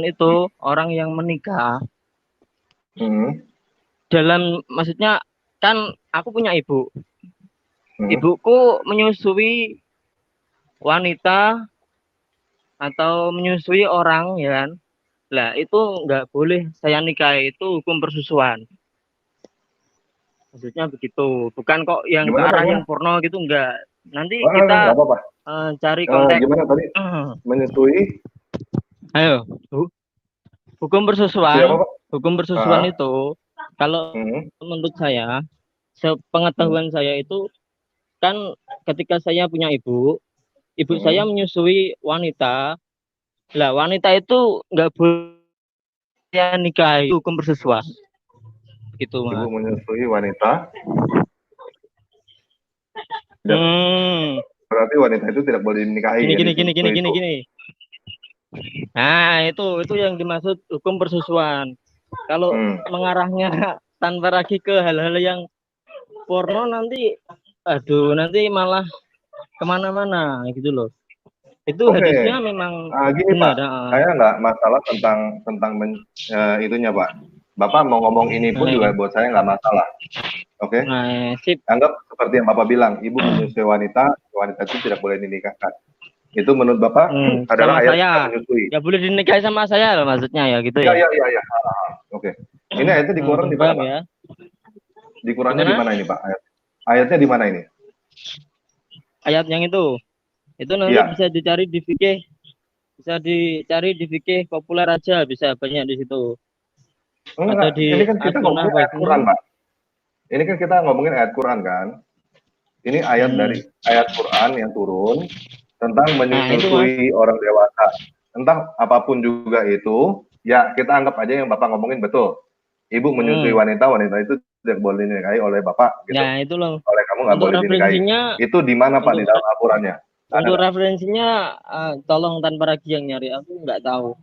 [SPEAKER 11] itu orang yang menikah dalam, maksudnya kan aku punya ibu, ibuku menyusui wanita atau menyusui orang ya kan. Lah itu nggak boleh saya nikahi, itu hukum persusuan. Maksudnya begitu, bukan kok yang ke arah yang porno gitu, enggak. Nanti kita cari konteks.
[SPEAKER 2] Gimana tadi? Menyusui?
[SPEAKER 11] Ayo, hukum persusuan. Hukum persusuan itu kalau menurut saya, sepengetahuan saya itu kan ketika saya punya ibu saya menyusui wanita. Lah wanita itu nggak boleh nikahi, hukum persusuan. Gitu Mas.
[SPEAKER 2] Ibu menyusui wanita. Berarti wanita itu tidak boleh dinikahi.
[SPEAKER 11] Gini. Nah, itu yang dimaksud hukum persusuan. Kalau mengarahnya tanpa lagi ke hal-hal yang porno nanti, aduh, nanti malah kemana-mana gitu loh. Itu
[SPEAKER 2] Oke.
[SPEAKER 11] hadisnya memang
[SPEAKER 2] Gini
[SPEAKER 11] benar.
[SPEAKER 2] Pak, saya nggak masalah tentang itunya Pak. Bapak mau ngomong ini pun juga buat saya nggak masalah. Oke.
[SPEAKER 11] Nah, sip.
[SPEAKER 2] Anggap seperti yang Bapak bilang, ibu menyusui wanita, wanita itu tidak boleh dinikahkan. Itu menurut Bapak adalah
[SPEAKER 11] sama
[SPEAKER 2] ayat
[SPEAKER 11] saya.
[SPEAKER 2] menyusui.
[SPEAKER 11] Ya boleh dinikahi sama saya loh maksudnya ya gitu
[SPEAKER 2] Ya,
[SPEAKER 11] ya.
[SPEAKER 2] ya. Oke. Ini ayatnya di Quran di mana, Pak?
[SPEAKER 11] Ya.
[SPEAKER 2] Di Qurannya di mana ini, Pak? Ayatnya di mana ini?
[SPEAKER 11] Ayat yang itu nanti bisa dicari di fikih, bisa dicari di fikih populer aja, bisa banyak di situ.
[SPEAKER 2] Enggak, ini kan kita ngomongin ayat Quran, Pak. Ini kan kita ngomongin ayat Quran kan. Ini ayat dari ayat Quran yang turun tentang menyusui orang dewasa. Entah apapun juga itu, ya kita anggap aja yang Bapak ngomongin betul. Ibu menyusui wanita, wanita itu tidak boleh dinikahi oleh Bapak. Gitu.
[SPEAKER 11] Nah, itu loh.
[SPEAKER 2] Oleh kamu nggak boleh dinikahi. Itu di mana Pak di dalam Al-Qurannya?
[SPEAKER 11] Untuk referensinya, tolong tanpa lagi yang nyari. Aku nggak tahu.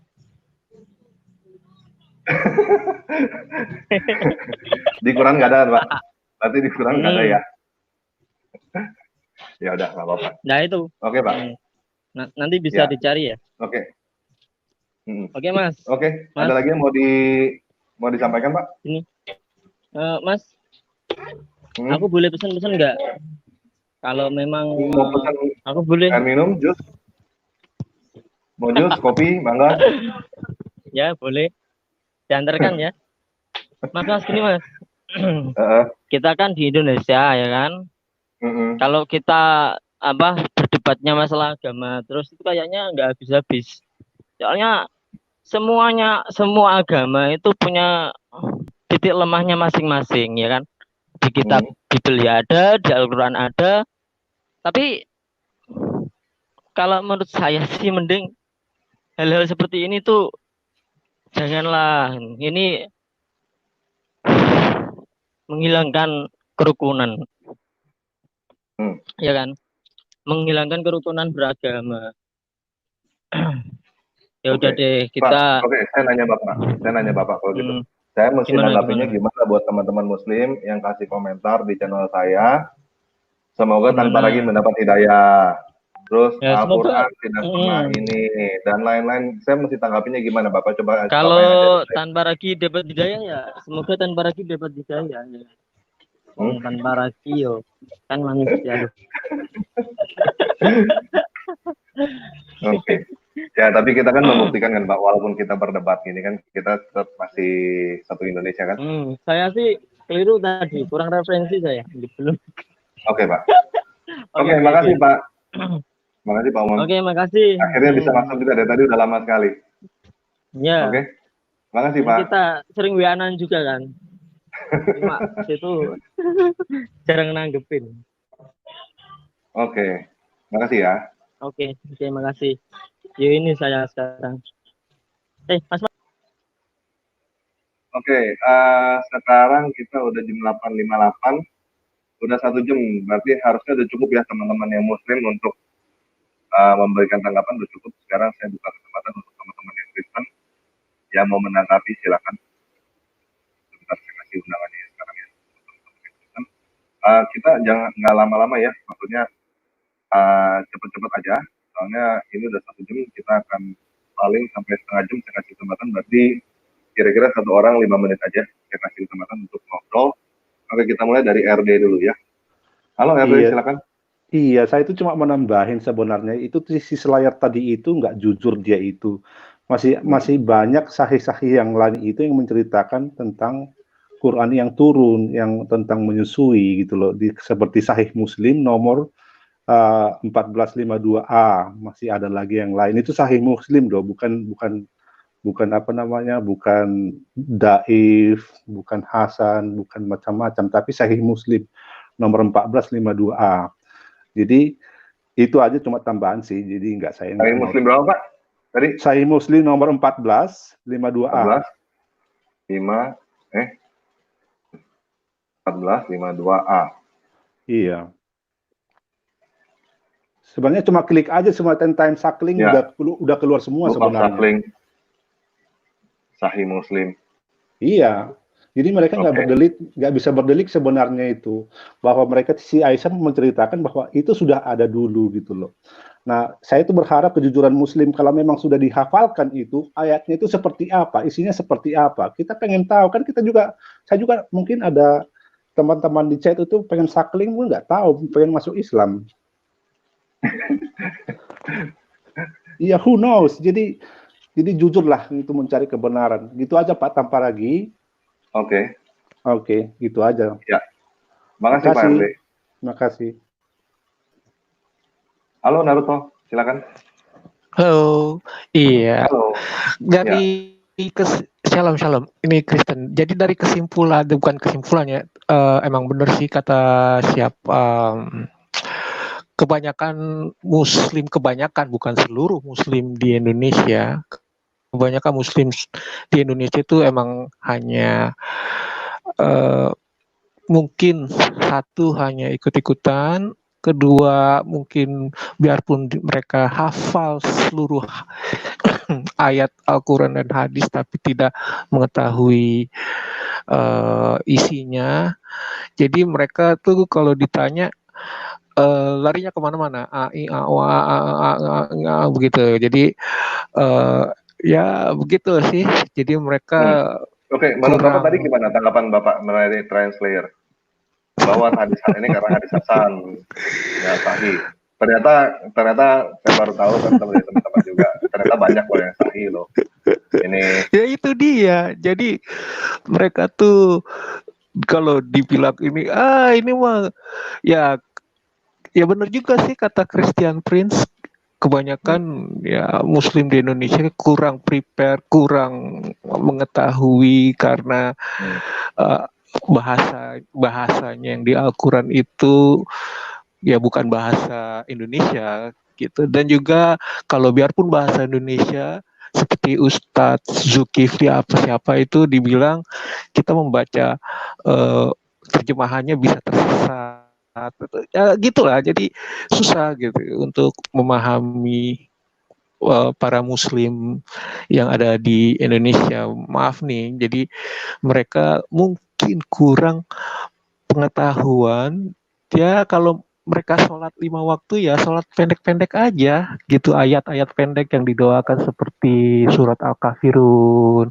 [SPEAKER 2] Di Quran nggak ada, Pak. Berarti di Quran nggak ada ya? Ya udah, nggak apa-apa.
[SPEAKER 11] Nah itu.
[SPEAKER 2] Oke, Pak.
[SPEAKER 11] Nanti bisa dicari ya.
[SPEAKER 2] Oke.
[SPEAKER 11] Oke, Mas.
[SPEAKER 2] Oke. Ada lagi yang mau disampaikan, Pak?
[SPEAKER 11] Ini, Mas. Aku boleh pesan-pesan nggak? Kalau memang
[SPEAKER 2] mau pesan,
[SPEAKER 11] aku boleh.
[SPEAKER 2] Air minum, jus. Mau jus, kopi, mangga?
[SPEAKER 11] Ya boleh. Diantarkan ya. Mas gini Mas. Kita kan di Indonesia ya kan. Kalau kita berdebatnya masalah agama terus itu kayaknya nggak habis-habis. Soalnya semua agama itu punya titik lemahnya masing-masing ya kan. Di kitab Bible ya ada, di Al-Quran ada. Tapi kalau menurut saya sih mending hal-hal seperti ini tuh janganlah, ini menghilangkan kerukunan. Ya kan? Menghilangkan kerukunan beragama. Ya udah deh, kita
[SPEAKER 2] Oke, saya nanya Bapak kalau gitu. Saya mesti nanggapinya gimana buat teman-teman muslim yang kasih komentar di channel saya. Semoga tanpa lagi mendapat hidayah. Terus
[SPEAKER 11] ya,
[SPEAKER 2] Al-Quran tidak pernah ini dan lain-lain. Saya mesti tanggapinya gimana Bapak? Coba.
[SPEAKER 11] Kalau tanpa lagi dapat hidayah ya, semoga tanpa lagi dapat hidayah ya. Tanpa lagi yo, kan manusia.
[SPEAKER 2] Oke. Ya, tapi kita kan membuktikan kan Pak, walaupun kita berdebat ini kan kita tetap masih satu Indonesia kan.
[SPEAKER 11] Saya sih keliru tadi, kurang referensi saya. Belum.
[SPEAKER 2] Oke, Pak. Oke, makasih Pak. Makasih Pak Umam.
[SPEAKER 11] Oke, makasih.
[SPEAKER 2] Akhirnya bisa masuk juga dari tadi udah lama sekali.
[SPEAKER 11] Ya.
[SPEAKER 2] Oke. Makasih Pak.
[SPEAKER 11] Kita sering WA-an juga kan. Cuma itu jarang nanggepin.
[SPEAKER 2] Oke. Makasih ya.
[SPEAKER 11] Oke, makasih. Yo ini saya sekarang. Mas.
[SPEAKER 2] Oke, sekarang kita udah jam 8.58. Udah 1 jam, berarti harusnya udah cukup ya teman-teman yang muslim untuk memberikan tanggapan udah cukup. Sekarang saya buka kesempatan untuk teman-teman yang Kristen yang mau menanggapi silakan. Sebentar saya kasih undangannya sekarang ya. Kita jangan nggak lama-lama ya, maksudnya cepet-cepet aja. Soalnya ini udah 1 jam, kita akan paling sampai setengah jam saya kasih kesempatan. Berarti kira-kira 1 orang 5 menit aja saya kasih kesempatan untuk ngobrol. Oke, kita mulai dari RD dulu ya. Halo RD, silakan.
[SPEAKER 9] Iya, saya itu cuma menambahin sebenarnya itu sisi layar tadi itu nggak jujur dia itu. Masih banyak sahih-sahih yang lain itu yang menceritakan tentang Quran yang turun, yang tentang menyusui gitu loh. Seperti Sahih Muslim nomor 1452A, masih ada lagi yang lain. Itu Sahih Muslim loh, bukan apa namanya, bukan daif, bukan hasan, bukan macam-macam, tapi Sahih Muslim nomor 1452A. Jadi itu aja cuma tambahan sih, jadi nggak saya.
[SPEAKER 2] Sahih Muslim berapa Pak? Tadi?
[SPEAKER 9] Sahih Muslim nomor 1452A.
[SPEAKER 2] 1452A.
[SPEAKER 9] Iya. Sebenarnya cuma klik aja semua time suckling
[SPEAKER 2] Ya.
[SPEAKER 9] udah keluar semua
[SPEAKER 2] Book of
[SPEAKER 9] sebenarnya.
[SPEAKER 2] Suckling, Sahih Muslim.
[SPEAKER 9] Iya. Jadi mereka nggak bisa berdelik sebenarnya itu bahwa mereka si Aisyah menceritakan bahwa itu sudah ada dulu gitu loh. Nah, saya itu berharap kejujuran Muslim kalau memang sudah dihafalkan itu ayatnya itu seperti apa, isinya seperti apa. Kita pengen tahu kan saya juga mungkin ada teman-teman di chat itu pengen suckling pun nggak tahu, pengen masuk Islam. Iya, who knows. Jadi jujurlah itu mencari kebenaran. Gitu aja Pak tanpa lagi. Oke, gitu aja.
[SPEAKER 2] Ya. Makasih Pak RD.
[SPEAKER 9] Makasih.
[SPEAKER 2] Halo Naruto, silakan.
[SPEAKER 12] Halo, iya.
[SPEAKER 2] Halo.
[SPEAKER 12] Dari Shalom. Ini Kristen. Jadi dari kesimpulan, bukan kesimpulannya, emang benar sih kata kebanyakan Muslim, bukan seluruh Muslim di Indonesia. Kebanyakan Muslim di Indonesia itu emang hanya mungkin satu hanya ikut-ikutan, kedua mungkin biarpun mereka hafal seluruh ayat Al-Quran dan hadis tapi tidak mengetahui isinya. Jadi mereka tuh kalau ditanya larinya kemana-mana, begitu. Jadi ya begitu sih. Jadi mereka
[SPEAKER 2] Oke, menurut Bapak tadi gimana tanggapan Bapak mengenai translator? Bahwa hadis ini karena hadis Hasan, ya sahih. Ternyata saya baru tahu kan teman-teman juga. Ternyata banyak loh yang sahih loh. Ini.
[SPEAKER 12] Ya itu dia. Jadi mereka tuh kalau dibilang ini mah ya benar juga sih kata Christian Prince. Kebanyakan ya Muslim di Indonesia kurang prepare, kurang mengetahui karena bahasanya yang di Al-Quran itu ya bukan bahasa Indonesia gitu. Dan juga kalau biarpun bahasa Indonesia seperti Ustadz Zulkifli siapa itu dibilang kita membaca terjemahannya bisa tersesat. Ya gitulah, jadi susah gitu untuk memahami para Muslim yang ada di Indonesia. Maaf nih, jadi mereka mungkin kurang pengetahuan. Ya kalau mereka sholat 5 waktu ya sholat pendek-pendek aja gitu, ayat-ayat pendek yang didoakan seperti surat Al-Kafirun,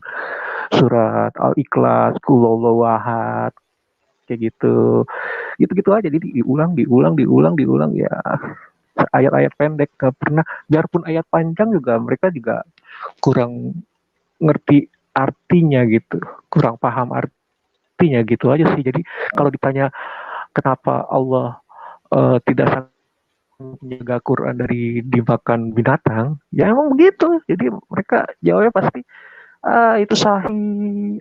[SPEAKER 12] surat Al-Ikhlas, Qul Huwallahu Ahad, kayak gitu aja. Jadi diulang ya, ayat-ayat pendek. Gak pernah, biarpun ayat panjang juga mereka juga kurang ngerti artinya gitu, kurang paham artinya gitu aja sih. Jadi kalau ditanya kenapa Allah tidak menjaga Quran dari dimakan binatang, ya emang begitu. Jadi mereka jawabnya pasti itu sahih,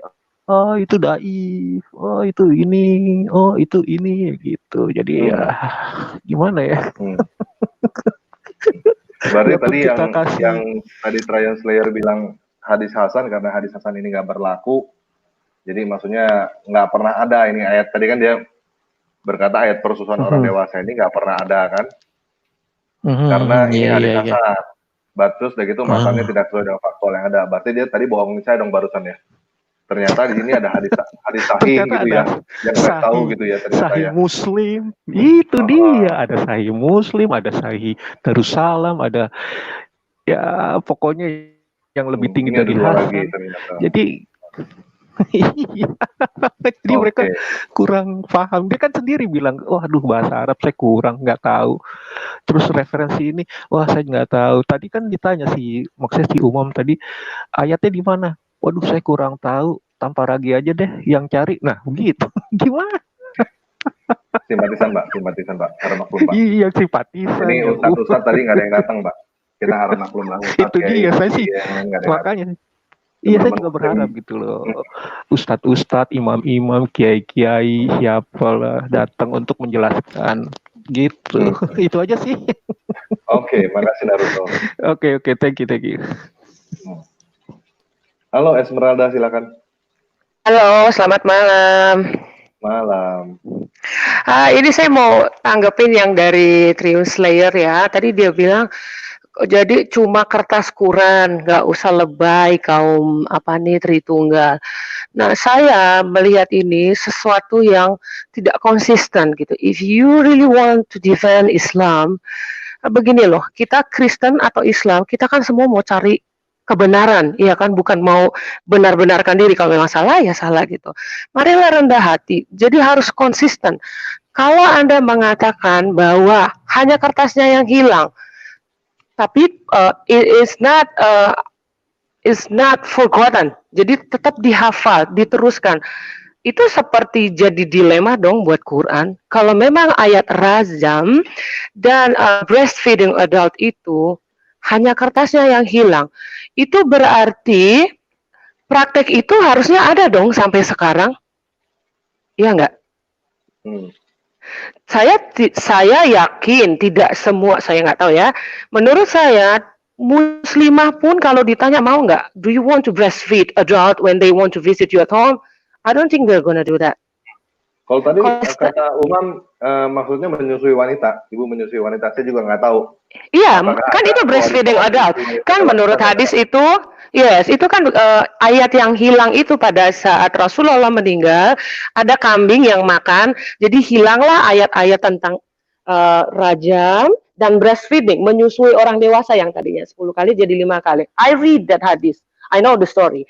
[SPEAKER 12] itu daif, itu ini gitu. Jadi ya gimana ya?
[SPEAKER 2] Berarti tadi yang tadi Trial Slayer bilang hadis Hasan karena hadis Hasan ini nggak berlaku. Jadi maksudnya nggak pernah ada ini ayat. Tadi kan dia berkata ayat persusuan orang dewasa ini nggak pernah ada kan? Karena ini hadis Hasan. Terus udah gitu masalahnya tidak sesuai dengan faktual yang ada. Berarti dia tadi bohongin saya dong barusan ya. Ternyata di sini ada hadis sahih gitu ya, yang nggak tahu gitu ya ternyata
[SPEAKER 12] sahih
[SPEAKER 2] ya.
[SPEAKER 12] Muslim, itu dia, ada sahih Muslim, ada sahih Darussalam, ada ya pokoknya yang lebih tinggi dari Hasan. Jadi jadi mereka kurang paham. Dia kan sendiri bilang, waduh bahasa Arab saya kurang, nggak tahu. Terus referensi ini, wah saya nggak tahu. Tadi kan ditanya maksudnya si Umam tadi, ayatnya di mana? Waduh saya kurang tahu, tanpa ragi aja deh yang cari. Nah begitu, gimana?
[SPEAKER 2] Simpatisan Pak, harap maklum Pak.
[SPEAKER 12] Iya simpatisan.
[SPEAKER 2] Ini Ustadz tadi nggak ada yang datang Pak, kita harap maklum lah.
[SPEAKER 12] Itu dia, saya sih makanya. Iya saya juga berharap gitu loh, Ustadz, imam-imam, kiai-kiai, siapalah datang untuk menjelaskan gitu. Itu aja sih.
[SPEAKER 2] Oke, makasih Naruto.
[SPEAKER 12] Oke, thank you.
[SPEAKER 2] Halo Esmeralda, silakan.
[SPEAKER 13] Halo, selamat malam.
[SPEAKER 2] Malam.
[SPEAKER 13] Ini saya mau tanggepin yang dari Trius Slayer ya. Tadi dia bilang, jadi cuma kertas Quran, nggak usah lebay kaum apa nih Tritunggal. Nah, saya melihat ini sesuatu yang tidak konsisten gitu. If you really want to defend Islam, begini loh, kita Kristen atau Islam, kita kan semua mau cari kebenaran, ya kan, bukan mau benar-benarkan diri. Kalau memang salah ya salah gitu. Marilah rendah hati. Jadi harus konsisten. Kalau Anda mengatakan bahwa hanya kertasnya yang hilang, tapi it is not forgotten. Jadi tetap dihafal, diteruskan. Itu seperti jadi dilema dong buat Quran. Kalau memang ayat rajam dan breastfeeding adult itu hanya kertasnya yang hilang, itu berarti praktek itu harusnya ada dong sampai sekarang. Iya nggak? Saya yakin tidak semua, saya nggak tahu ya. Menurut saya, muslimah pun kalau ditanya mau nggak, do you want to breastfeed adult when they want to visit you at home? I don't think they're gonna do that.
[SPEAKER 2] Kalau tadi kata Umam maksudnya menyusui wanita, ibu menyusui wanita, saya juga nggak tahu.
[SPEAKER 13] Iya, kan itu breastfeeding adult. Kan menurut hadis itu, yes, itu kan ayat yang hilang itu pada saat Rasulullah meninggal, ada kambing yang makan, jadi hilanglah ayat-ayat tentang rajam dan breastfeeding, menyusui orang dewasa yang tadinya 10 kali jadi 5 kali. I read that hadis, I know the story.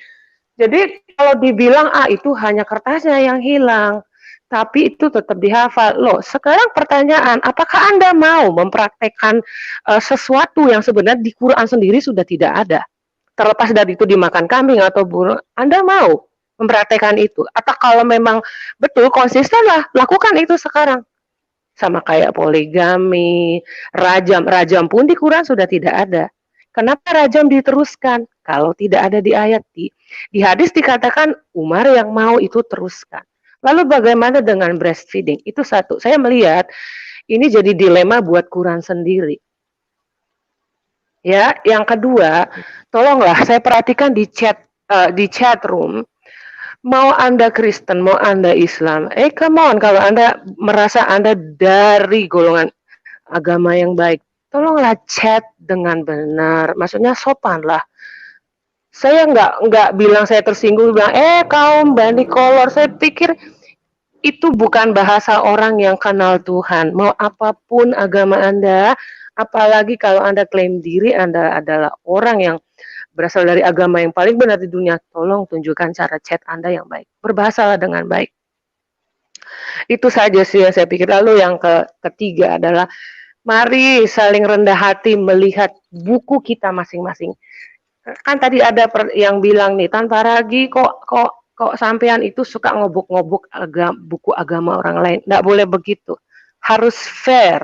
[SPEAKER 13] Jadi kalau dibilang itu hanya kertasnya yang hilang, tapi itu tetap dihafal. Loh, sekarang pertanyaan, apakah Anda mau mempraktekkan sesuatu yang sebenarnya di Quran sendiri sudah tidak ada? Terlepas dari itu dimakan kambing atau burung, Anda mau mempraktekkan itu? Atau kalau memang betul konsistenlah, lakukan itu sekarang. Sama kayak poligami, rajam pun di Quran sudah tidak ada. Kenapa rajam diteruskan? Kalau tidak ada di ayat di hadis dikatakan Umar yang mau itu teruskan. Lalu bagaimana dengan breastfeeding? Itu satu. Saya melihat ini jadi dilema buat Quran sendiri. Ya, yang kedua, tolonglah saya perhatikan di chat room. Mau Anda Kristen, mau Anda Islam, come on, kalau Anda merasa Anda dari golongan agama yang baik, tolonglah chat dengan benar. Maksudnya sopan lah. Saya nggak bilang saya tersinggung, bilang kaum Bani Kolor. Saya pikir itu bukan bahasa orang yang kenal Tuhan. Mau apapun agama Anda, apalagi kalau Anda klaim diri Anda adalah orang yang berasal dari agama yang paling benar di dunia, tolong tunjukkan cara chat Anda yang baik. Berbahasalah dengan baik. Itu saja sih yang saya pikir. Lalu yang ketiga adalah mari saling rendah hati melihat buku kita masing-masing. Kan tadi ada yang bilang nih, tanpa ragi kok sampean itu suka ngobok-ngobok buku agama orang lain. Nggak boleh begitu. Harus fair.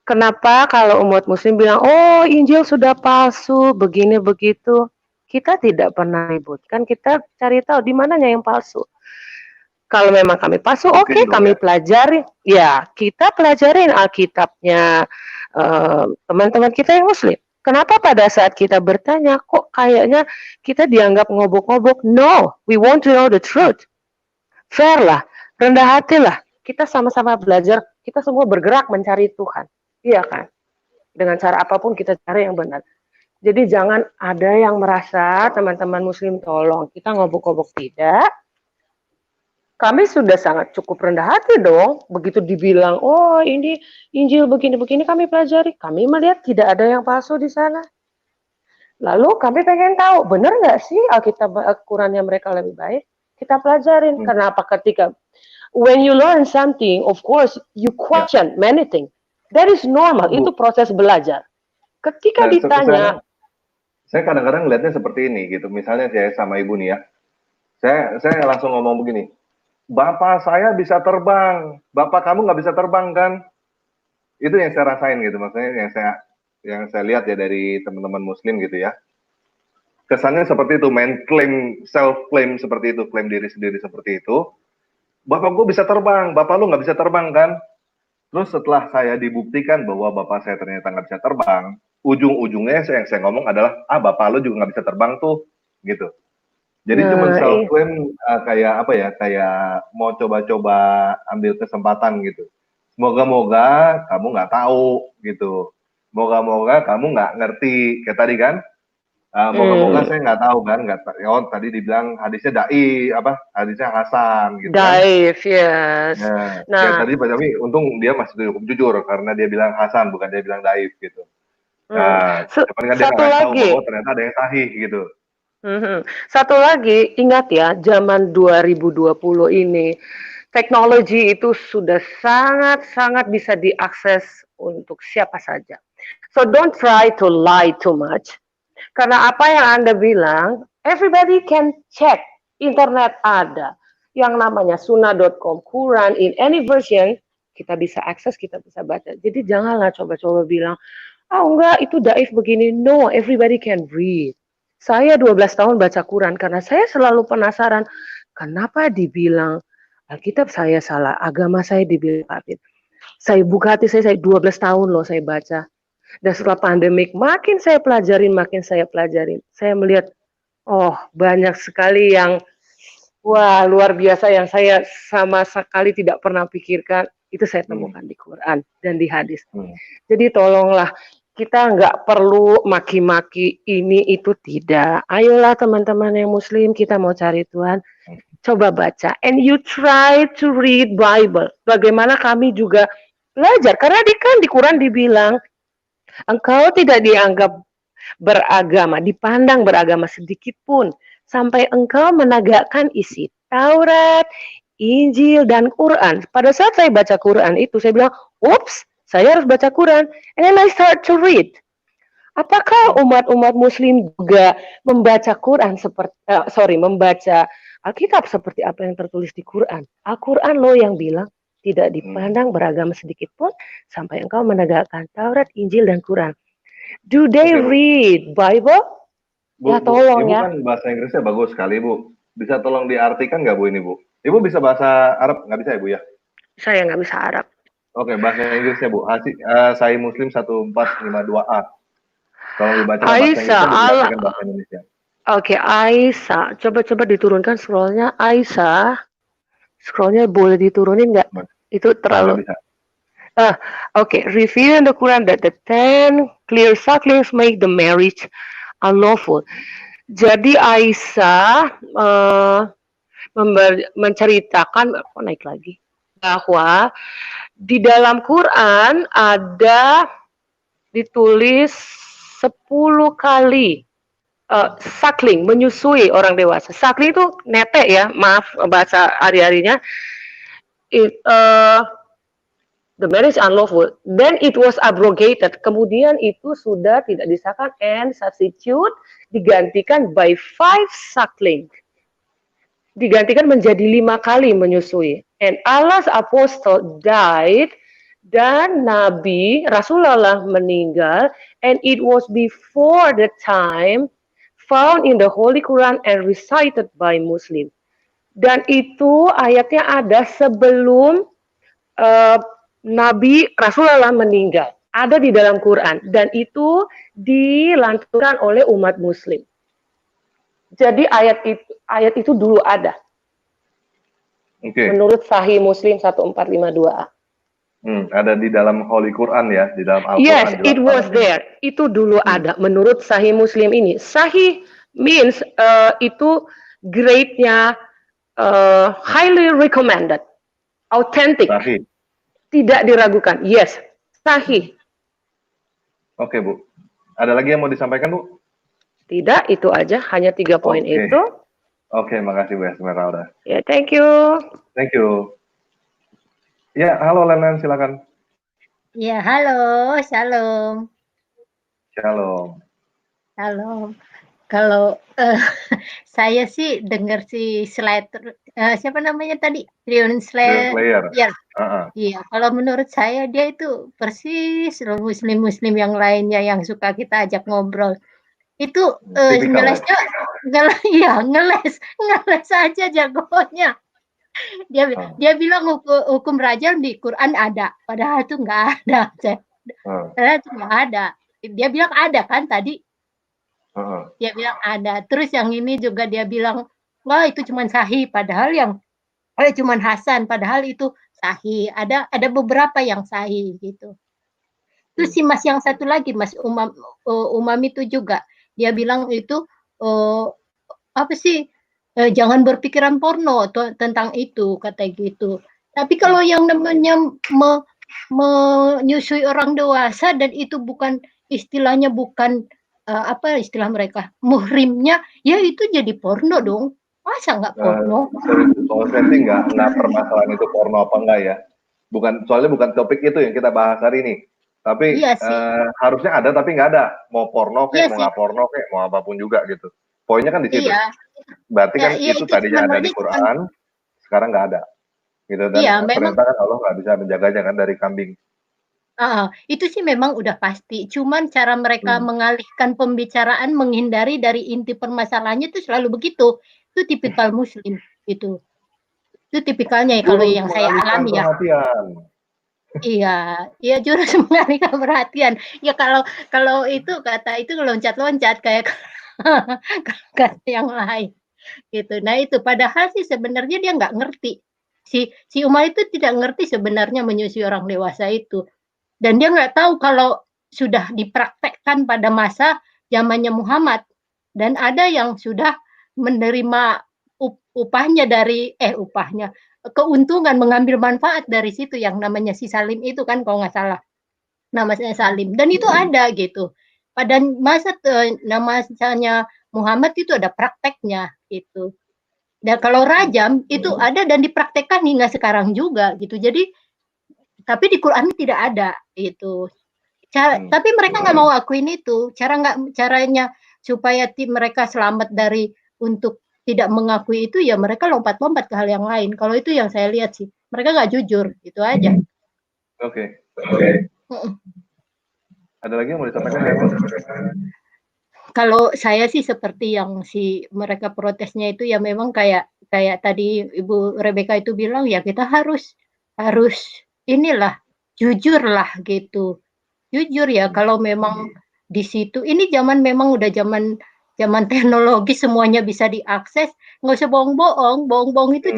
[SPEAKER 13] Kenapa kalau umat muslim bilang, oh Injil sudah palsu, begini begitu. Kita tidak pernah ribut. Kan kita cari tahu di mananya yang palsu. Kalau memang kami palsu, oke, kami pelajari. Ya, kita pelajarin Alkitabnya teman-teman kita yang muslim. Kenapa pada saat kita bertanya, kok kayaknya kita dianggap ngobok-ngobok? No, we want to know the truth. Fair lah, rendah hati lah. Kita sama-sama belajar, kita semua bergerak mencari Tuhan. Iya kan? Dengan cara apapun kita cari yang benar. Jadi jangan ada yang merasa teman-teman muslim tolong kita ngobok-ngobok, tidak. Kami sudah sangat cukup rendah hati dong. Begitu dibilang, oh ini Injil begini-begini kami pelajari. Kami melihat tidak ada yang palsu di sana. Lalu kami pengen tahu, benar nggak sih Alkitab Qurannya mereka lebih baik? Kita pelajarin. Kenapa ketika when you learn something, of course you question many things. That is normal, itu proses belajar. Ketika ditanya,
[SPEAKER 2] saya kadang-kadang ngeliatnya seperti ini gitu. Misalnya saya sama ibu nih ya, saya langsung ngomong begini, bapak saya bisa terbang, bapak kamu nggak bisa terbang kan? Itu yang saya rasain gitu, maksudnya yang saya lihat ya dari teman-teman muslim gitu ya. Kesannya seperti itu, self claim seperti itu, klaim diri sendiri seperti itu. Bapak gue bisa terbang, bapak lu nggak bisa terbang kan? Terus setelah saya dibuktikan bahwa bapak saya ternyata nggak bisa terbang, ujung-ujungnya yang saya ngomong adalah, bapak lo juga nggak bisa terbang tuh, gitu. Jadi cuma
[SPEAKER 13] Nah,
[SPEAKER 2] self claim kayak apa ya? Kayak mau coba-coba ambil kesempatan gitu. Moga-moga kamu nggak tahu gitu. Moga-moga kamu nggak ngerti. Kayak tadi kan, moga-moga saya nggak tahu kan, nggak. Oh tadi dibilang hadisnya hadisnya Hasan gitu kan.
[SPEAKER 13] Daif, yes.
[SPEAKER 2] Nah, kayak
[SPEAKER 13] Nah,
[SPEAKER 2] tadi tapi untung dia masih cukup jujur karena dia bilang Hasan bukan dia bilang Daif gitu. Nah, cuman kan dia
[SPEAKER 13] satu
[SPEAKER 2] nggak tahu
[SPEAKER 13] lagi.
[SPEAKER 2] bahwa ternyata ada yang sahih gitu.
[SPEAKER 13] Satu lagi, ingat ya, zaman 2020 ini, teknologi itu sudah sangat-sangat bisa diakses untuk siapa saja. So don't try to lie too much. Karena apa yang Anda bilang, everybody can check. Internet ada. Yang namanya sunnah.com, Quran in any version, kita bisa akses, kita bisa baca. Jadi janganlah coba-coba bilang, enggak, itu daif begini. No, everybody can read. Saya 12 tahun baca Quran karena saya selalu penasaran kenapa dibilang Alkitab saya salah, agama saya dibilang kafir. Saya buka hati saya 12 tahun loh saya baca. Dan setelah pandemik makin saya pelajarin. Saya melihat banyak sekali yang luar biasa yang saya sama sekali tidak pernah pikirkan. Itu saya temukan di Quran dan di hadis. Jadi tolonglah, kita nggak perlu maki-maki ini itu, tidak. Ayolah teman-teman yang muslim, kita mau cari Tuhan, coba baca. And you try to read Bible. Bagaimana kami juga belajar. Karena di Quran dibilang, engkau tidak dianggap beragama, dipandang beragama sedikit pun, sampai engkau menegakkan isi Taurat, Injil, dan Quran. Pada saat saya baca Quran itu, saya bilang, ups, saya harus baca Quran. And then I start to read. Apakah umat-umat muslim juga membaca Quran membaca Alkitab seperti apa yang tertulis di Quran? Al-Quran loh yang bilang, tidak dipandang beragama sedikit pun, sampai engkau menegakkan Taurat, Injil, dan Quran. Do they read Bible? Ya tolong
[SPEAKER 2] Ibu
[SPEAKER 13] ya.
[SPEAKER 2] kan bahasa Inggrisnya bagus sekali, Bu. Bisa tolong diartikan nggak, Bu, ini, Bu? Ibu bisa bahasa Arab? Nggak bisa ya, Bu, ya?
[SPEAKER 13] Saya nggak bisa Arab.
[SPEAKER 2] Oke, bahasa Inggrisnya, Bu. Sahih Muslim 1452A. Tolong dibaca bahasa Inggris dan diartikan bahasa Indonesia.
[SPEAKER 13] Oke, Aisyah. Coba diturunkan scrollnya. Aisyah. Scrollnya boleh diturunin nggak? Itu terlalu... Okay, reveal in the Quran that the 10 clear sucklings make the marriage unlawful. Jadi Aisyah menceritakan, naik lagi, bahwa di dalam Quran ada ditulis 10 kali suckling, menyusui orang dewasa. Suckling itu netek ya, maaf bahasa hari-harinya. The marriage unlawful, then it was abrogated. Kemudian itu sudah tidak disahkan and substitute digantikan by 5 suckling. Digantikan menjadi 5 kali menyusui. And Allah's apostle died, dan Nabi Rasulullah meninggal, and it was before the time found in the Holy Quran and recited by Muslim. Dan itu ayatnya ada sebelum Nabi Rasulullah meninggal, ada di dalam Quran, dan itu dilanturkan oleh umat muslim. Jadi ayat itu dulu ada. Menurut Sahih Muslim 1452A.
[SPEAKER 2] Ada di dalam Holy Quran ya, di dalam Al-Quran.
[SPEAKER 13] Yes, it was there. Itu dulu ada menurut Sahih Muslim ini. Sahih means itu grade-nya highly recommended, authentic.
[SPEAKER 2] Sahih.
[SPEAKER 13] Tidak diragukan. Yes, sahih.
[SPEAKER 2] Oke, Bu. Ada lagi yang mau disampaikan, Bu?
[SPEAKER 13] Tidak, itu aja. Hanya 3 poin itu.
[SPEAKER 2] Oke, makasih Bu Esmeralda.
[SPEAKER 13] Ya, thank you.
[SPEAKER 2] Thank you. Ya, halo Lenan, silakan.
[SPEAKER 7] Ya, halo. Shalom.
[SPEAKER 2] Shalom.
[SPEAKER 7] Halo. Kalau saya sih dengar si slide siapa namanya tadi? Trion Slayer. Iya, kalau menurut saya dia itu persis muslim-muslim yang lainnya yang suka kita ajak ngobrol. Itu ngelesnya ngeles aja jagonya. Dia bilang hukum rajam di Quran ada, padahal itu nggak ada. Padahal itu nggak ada. Dia bilang ada kan tadi. Dia bilang ada. Terus yang ini juga dia bilang, wah itu cuma sahih, padahal yang cuma Hasan, padahal itu sahih. Ada beberapa yang sahih gitu. Terus si Mas yang satu lagi, Mas Umam itu juga dia bilang itu apa sih? Jangan berpikiran porno tentang itu, kata gitu. Tapi kalau yang namanya menyusui orang dewasa dan itu bukan istilahnya bukan apa istilah mereka muhrimnya, ya itu jadi porno dong. Masa nggak porno?
[SPEAKER 2] Kalau saya sih nggak permasalahan itu porno apa enggak ya. Soalnya bukan topik itu yang kita bahas hari ini. Tapi
[SPEAKER 7] iya
[SPEAKER 2] harusnya ada tapi nggak ada. Mau porno kayak, mau nggak porno kayak, mau apapun juga gitu. Poinnya kan di situ.
[SPEAKER 7] Iya.
[SPEAKER 2] Berarti kan itu tadinya ada di Quran, sekarang nggak ada. Gitu. Dan ternyata kan Allah nggak bisa menjaganya kan dari kambing.
[SPEAKER 7] Itu sih memang udah pasti. Cuman cara mereka mengalihkan pembicaraan, menghindari dari inti permasalahannya itu selalu begitu. Itu tipikal Muslim gitu. Itu tipikalnya ya, kalau yang saya alami ya. Iya, jurus mengalihkan perhatian. Ya kalau itu kata itu loncat-loncat kayak kata yang lain gitu. Nah itu padahal sih sebenarnya dia nggak ngerti. Si Umar itu tidak ngerti sebenarnya menyusui orang dewasa itu. Dan dia nggak tahu kalau sudah dipraktekkan pada masa zamannya Muhammad. Dan ada yang sudah menerima upahnya keuntungan, mengambil manfaat dari situ yang namanya si Salim itu kan kalau nggak salah. Namanya Salim. Dan itu ada gitu. Pada masa namanya Muhammad itu ada prakteknya gitu. Dan kalau rajam itu ada dan dipraktekkan hingga sekarang juga gitu. Jadi tapi di Quran tidak ada itu. Tapi mereka nggak mau akuin itu. Caranya supaya mereka selamat dari untuk tidak mengakui itu ya mereka lompat-lompat ke hal yang lain. Kalau itu yang saya lihat sih, mereka nggak jujur, itu aja.
[SPEAKER 2] Oke. Ada lagi yang mau disampaikan?
[SPEAKER 7] Kalau saya sih seperti yang mereka protesnya itu ya memang kayak tadi Ibu Rebecca itu bilang ya kita harus inilah jujur lah gitu. Jujur ya kalau memang di situ ini memang udah zaman teknologi semuanya bisa diakses, nggak usah bohong-bohong itu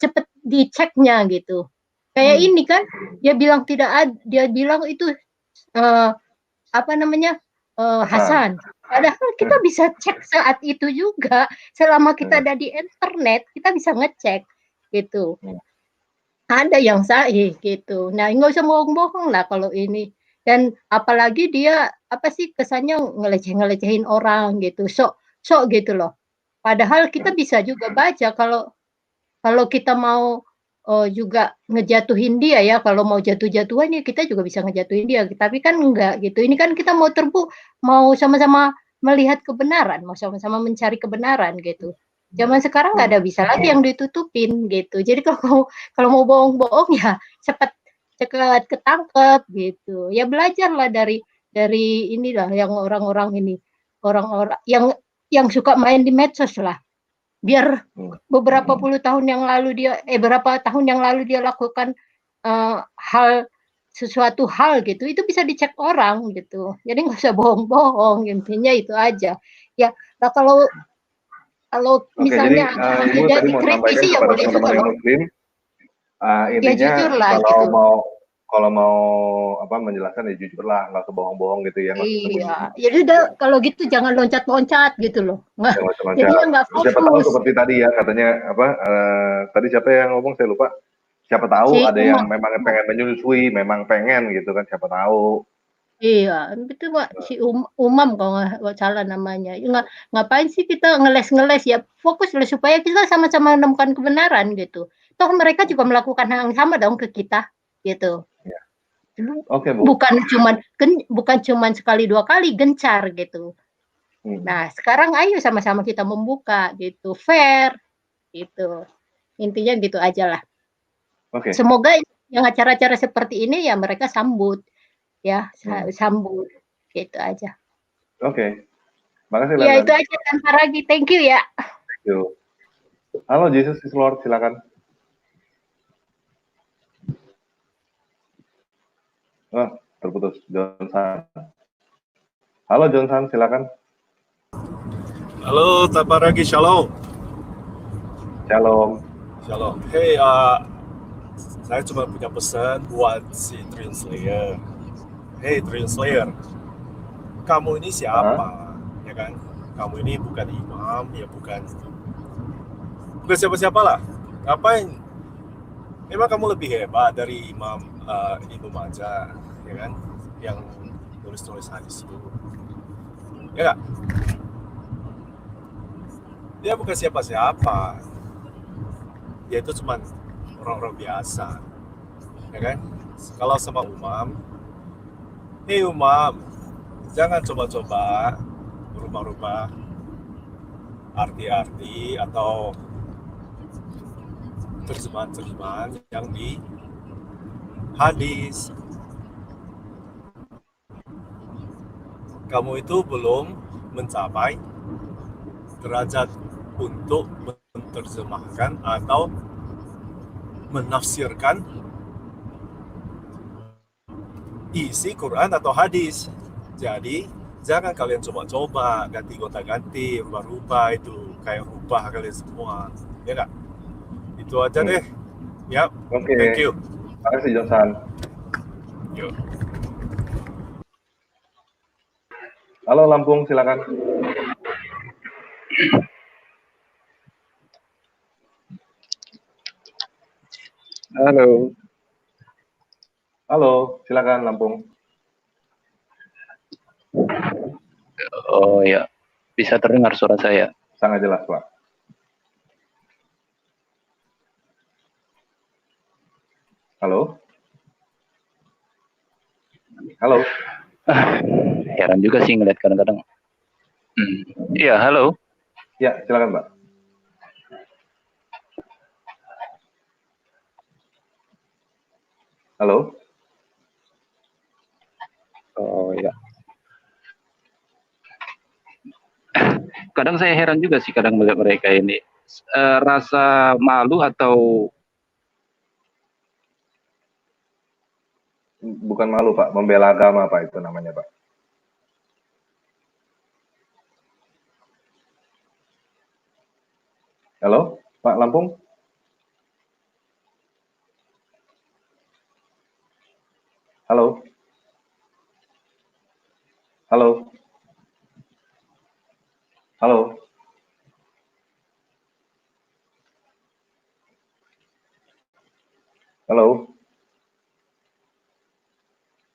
[SPEAKER 7] cepet diceknya gitu. Kayak ini kan dia bilang dia bilang itu apa namanya Hasan. Padahal kita bisa cek saat itu juga selama kita ada di internet kita bisa ngecek gitu. Ada yang sahih gitu. Nah nggak usah bohong-bohong lah kalau ini. Dan apalagi dia apa sih kesannya ngelecehin orang gitu, sok gitu loh. Padahal kita bisa juga baca kalau kita mau juga ngejatuhin dia ya, kalau mau jatuh-jatuhan ya kita juga bisa ngejatuhin dia. Tapi kan enggak gitu. Ini kan kita mau sama-sama melihat kebenaran, mau sama-sama mencari kebenaran gitu. Zaman sekarang nggak ada bisa lagi yang ditutupin gitu. Jadi kalau mau bohong-bohong ya cepat ketangkep gitu. Ya belajarlah dari inilah yang orang-orang yang suka main di medsos lah. Biar beberapa tahun yang lalu dia lakukan sesuatu hal gitu, itu bisa dicek orang gitu. Jadi nggak usah bohong-bohong, intinya itu aja. Ya, nah kalau misalnya
[SPEAKER 2] Ibu tadi mau sampaikan kepada teman-teman yang Muslim, intinya
[SPEAKER 7] gitu.
[SPEAKER 2] kalau mau menjelaskan ya jujurlah, nggak usah bohong-bohong gitu ya.
[SPEAKER 7] Iya, jadi kalau gitu jangan loncat-loncat gitu loh. Jadinya nggak fokus.
[SPEAKER 2] Siapa tahu seperti tadi ya katanya tadi siapa yang ngomong saya lupa. Siapa tahu ada yang memang pengen menyusui, memang pengen gitu kan, siapa tahu.
[SPEAKER 7] Iya, itu Pak si Umam kalau nggak salah namanya. Ngapain sih kita ngeles ya? Fokus lah supaya kita sama-sama menemukan kebenaran gitu. Toh mereka juga melakukan hal yang sama dong ke kita gitu.
[SPEAKER 2] Oke, Bu.
[SPEAKER 7] Bukan cuman sekali dua kali gencar gitu. Nah, sekarang ayo sama-sama kita membuka gitu, fair gitu. Intinya gitu aja lah. Semoga yang acara-acara seperti ini ya mereka sambut. Ya, sambut gitu aja.
[SPEAKER 2] Oke. Makasih
[SPEAKER 7] ya itu aja tanpa lagi. Thank you ya.
[SPEAKER 2] Thank you. Halo Jesus is Lord, silakan. Terputus Johnson. Halo Johnson, silakan.
[SPEAKER 14] Halo, Taparagi, shalom.
[SPEAKER 2] Shalom.
[SPEAKER 14] Shalom. Hey, saya cuma punya pesan buat si Dream Slayer. Hey, Dream Slayer, kamu ini siapa? Ya kan? Kamu ini bukan imam, ya bukan siapa-siapa lah. Ngapain? Emang kamu lebih hebat dari imam Ibnu Majah, ya kan? Yang tulis-tulis hadis itu. Ya nggak? Dia bukan siapa-siapa. Dia itu cuma orang-orang biasa, ya kan? Kalau sama umam, hey umam, jangan coba-coba berubah-ubah arti-arti atau terjemahan-terjemahan yang di hadis. Kamu itu belum mencapai derajat untuk menerjemahkan atau menafsirkan isi Quran atau hadis. Jadi jangan kalian coba-coba ganti gonta-ganti, rubah-rubah itu kayak rubah kalian semua, ya nggak? Itu aja deh. Ya.
[SPEAKER 2] Oke.
[SPEAKER 14] Thank you.
[SPEAKER 2] Terima kasih Johnson.
[SPEAKER 14] Yuk.
[SPEAKER 2] Halo Lampung, silakan.
[SPEAKER 15] Halo.
[SPEAKER 2] Halo, silakan Lampung.
[SPEAKER 15] Oh ya, bisa terdengar suara saya?
[SPEAKER 2] Sangat jelas, Pak. Halo? Halo?
[SPEAKER 15] Heran juga sih ngeliat kadang-kadang. Iya, halo?
[SPEAKER 2] Ya, silakan Pak. Halo?
[SPEAKER 15] Oh ya. Kadang saya heran juga sih kadang melihat mereka ini. Rasa malu atau
[SPEAKER 2] Bukan malu Pak, membela agama Pak itu namanya Pak. Halo, Pak Lampung? Halo? Halo? Halo? Halo?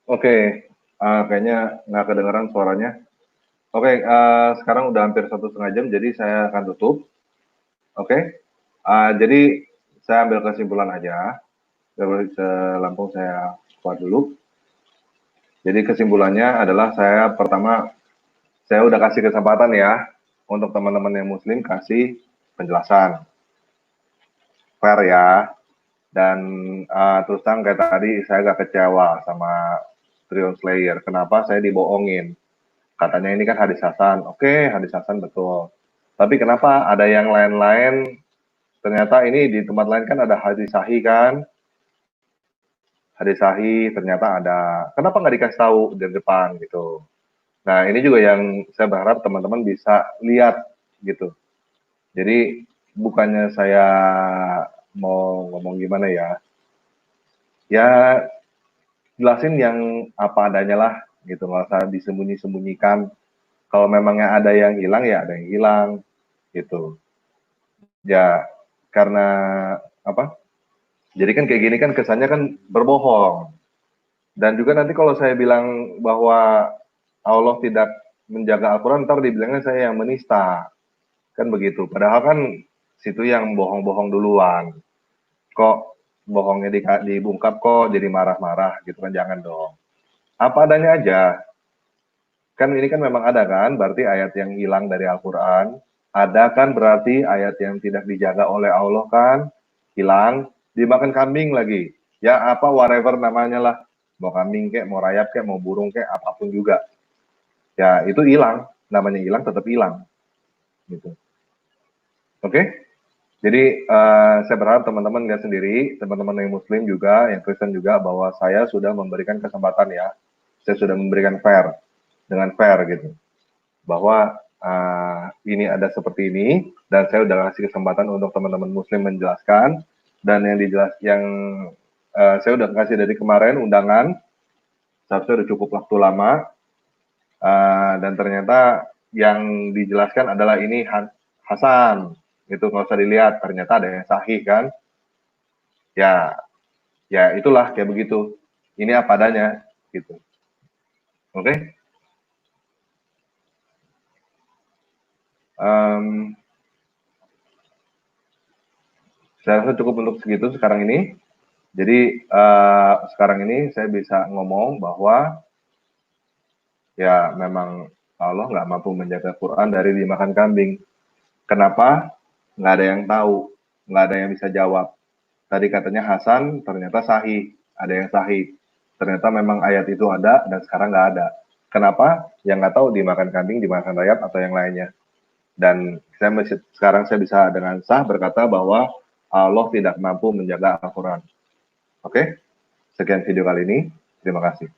[SPEAKER 2] Oke, kayaknya nggak kedengeran suaranya. Oke, sekarang udah hampir 1,5 jam, jadi saya akan tutup. Oke, jadi saya ambil kesimpulan aja. Dari Lampung saya keluar dulu. Jadi kesimpulannya adalah pertama, saya udah kasih kesempatan ya, untuk teman-teman yang muslim kasih penjelasan. Fair ya. Dan terus terang kayak tadi, saya agak kecewa sama Dream Slayer. Kenapa saya dibohongin? Katanya ini kan hadis hasan. Oke, hadis hasan betul. Tapi kenapa ada yang lain-lain? Ternyata ini di tempat lain kan ada hadis sahih kan? Hadis sahih ternyata ada. Kenapa nggak dikasih tahu di depan gitu? Nah ini juga yang saya berharap teman-teman bisa lihat gitu. Jadi bukannya saya mau ngomong gimana ya? Ya jelasin yang apa adanya lah gitu, nggak usah disembunyi-sembunyikan. Kalau memangnya ada yang hilang ya ada yang hilang gitu. Ya karena apa? Jadi kan kayak gini kan kesannya kan berbohong. Dan juga nanti kalau saya bilang bahwa Allah tidak menjaga Al-Quran, ntar dibilangnya saya yang menista. Kan begitu. Padahal kan situ yang bohong-bohong duluan. Kok bohongnya dibungkap kok jadi marah-marah gitu kan, jangan dong. Apa adanya aja. Kan ini kan memang ada kan, berarti ayat yang hilang dari Al-Quran. Ada kan berarti ayat yang tidak dijaga oleh Allah kan, hilang. Dimakan kambing lagi, ya apa whatever namanya lah, mau kambing kek, mau rayap kek, mau burung kek, apapun juga, ya itu hilang, namanya hilang tetap hilang, gitu. Oke, jadi saya berharap teman-teman nggak sendiri, teman-teman yang Muslim juga, yang Kristen juga, bahwa saya sudah memberikan kesempatan ya, saya sudah memberikan fair. dengan fair gitu, bahwa ini ada seperti ini, dan saya udah ngasih kesempatan untuk teman-teman Muslim menjelaskan, dan yang saya udah kasih dari kemarin undangan, seharusnya udah cukup waktu lama, dan ternyata yang dijelaskan adalah ini Hasan, itu nggak usah dilihat, ternyata ada yang sahih kan, ya itulah kayak begitu, ini apa adanya gitu, oke? Saya rasa cukup untuk segitu sekarang ini. Jadi sekarang ini saya bisa ngomong bahwa ya memang Allah nggak mampu menjaga Quran dari dimakan kambing. Kenapa? Nggak ada yang tahu, nggak ada yang bisa jawab. Tadi katanya Hasan, ternyata sahih, ada yang sahih. Ternyata memang ayat itu ada dan sekarang nggak ada. Kenapa? Yang nggak tahu dimakan kambing, dimakan rayap atau yang lainnya. Dan sekarang saya bisa dengan sah berkata bahwa Allah tidak mampu menjaga Al-Quran. Oke? Sekian video kali ini. Terima kasih.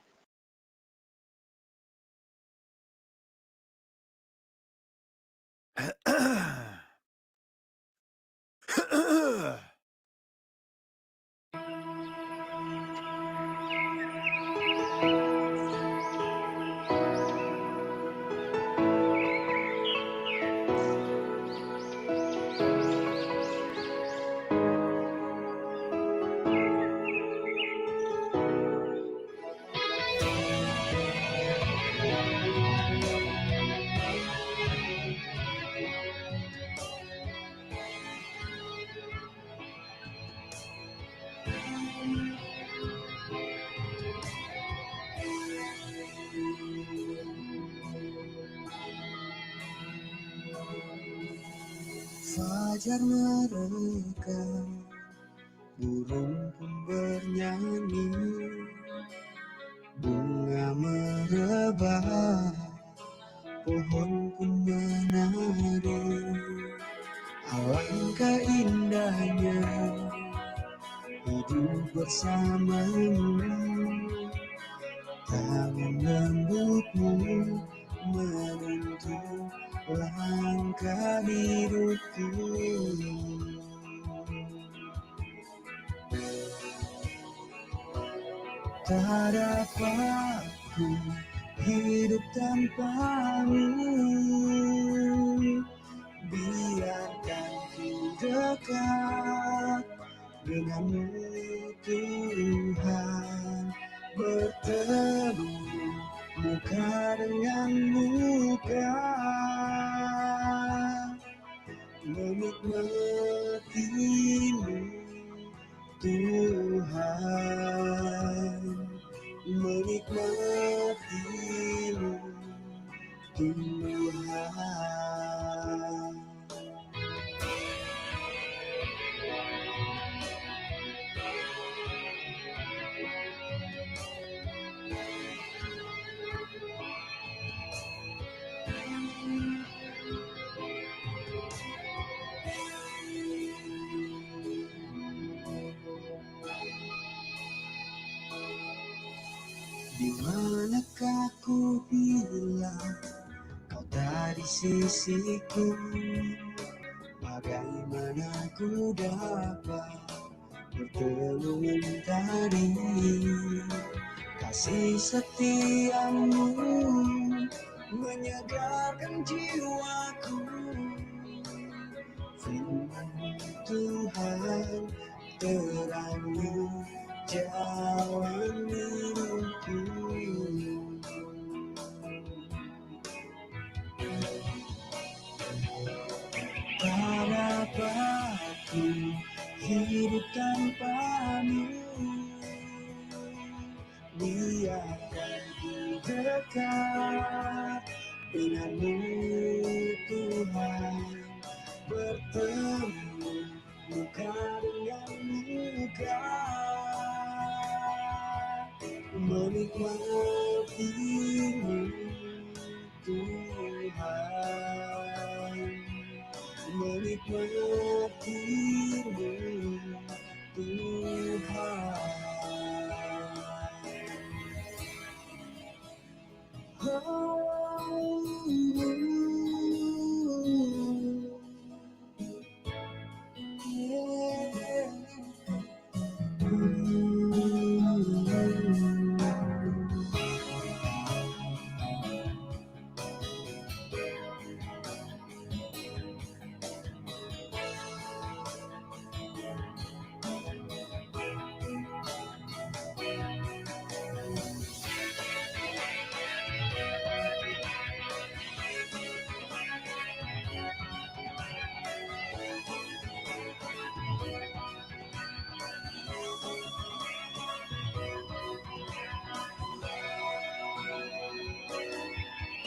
[SPEAKER 16] Fajar mereka, burung pun bernyanyi, bunga merebah, pohon pun menari. Alangkah indahnya hidup bersamamu, tangan lembutmu menentu langkah hidupku. Tak dapat ku hidup tanpamu, biarkan ku dekat denganmu Tuhan, bertemu muka dengan muka, menikmatimu Tuhan, menikmatimu Tuhan. Di manakah ku bilang kau tak di sisiku? Bagaimana ku dapat bertemu mentari? Kasih setiamu menyegarkan jiwaku, firman Tuhan terangmu jalan hidupku. Tak dapat ku hidup tanpamu, biarkan ku dekat denganmu Tuhan, bertemu muka dengan muka, menikmatimu Tuhan, menikmatimu Tuhan. Oh.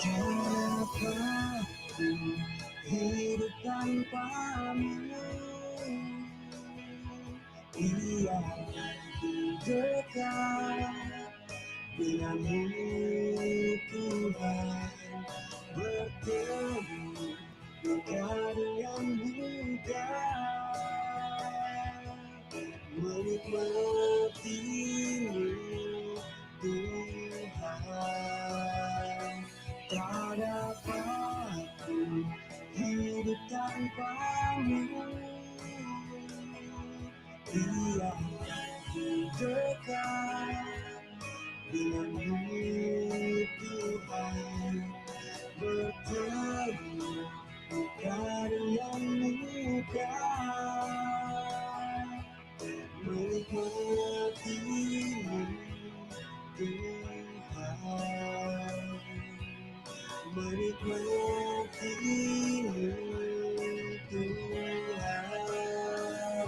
[SPEAKER 16] dapat hidup tanpamu. Ia dekat denganmu Tuhan, bertemu bukan yang mudah, menikmatimu Tuhan. Tak dapat hidup tanpamu. Ia dekat denganmu Tuhan, bertemu bukan yang mudah, menikmatimu Tuhan, menikmatimu Tuhan,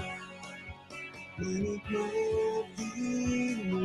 [SPEAKER 16] menikmatimu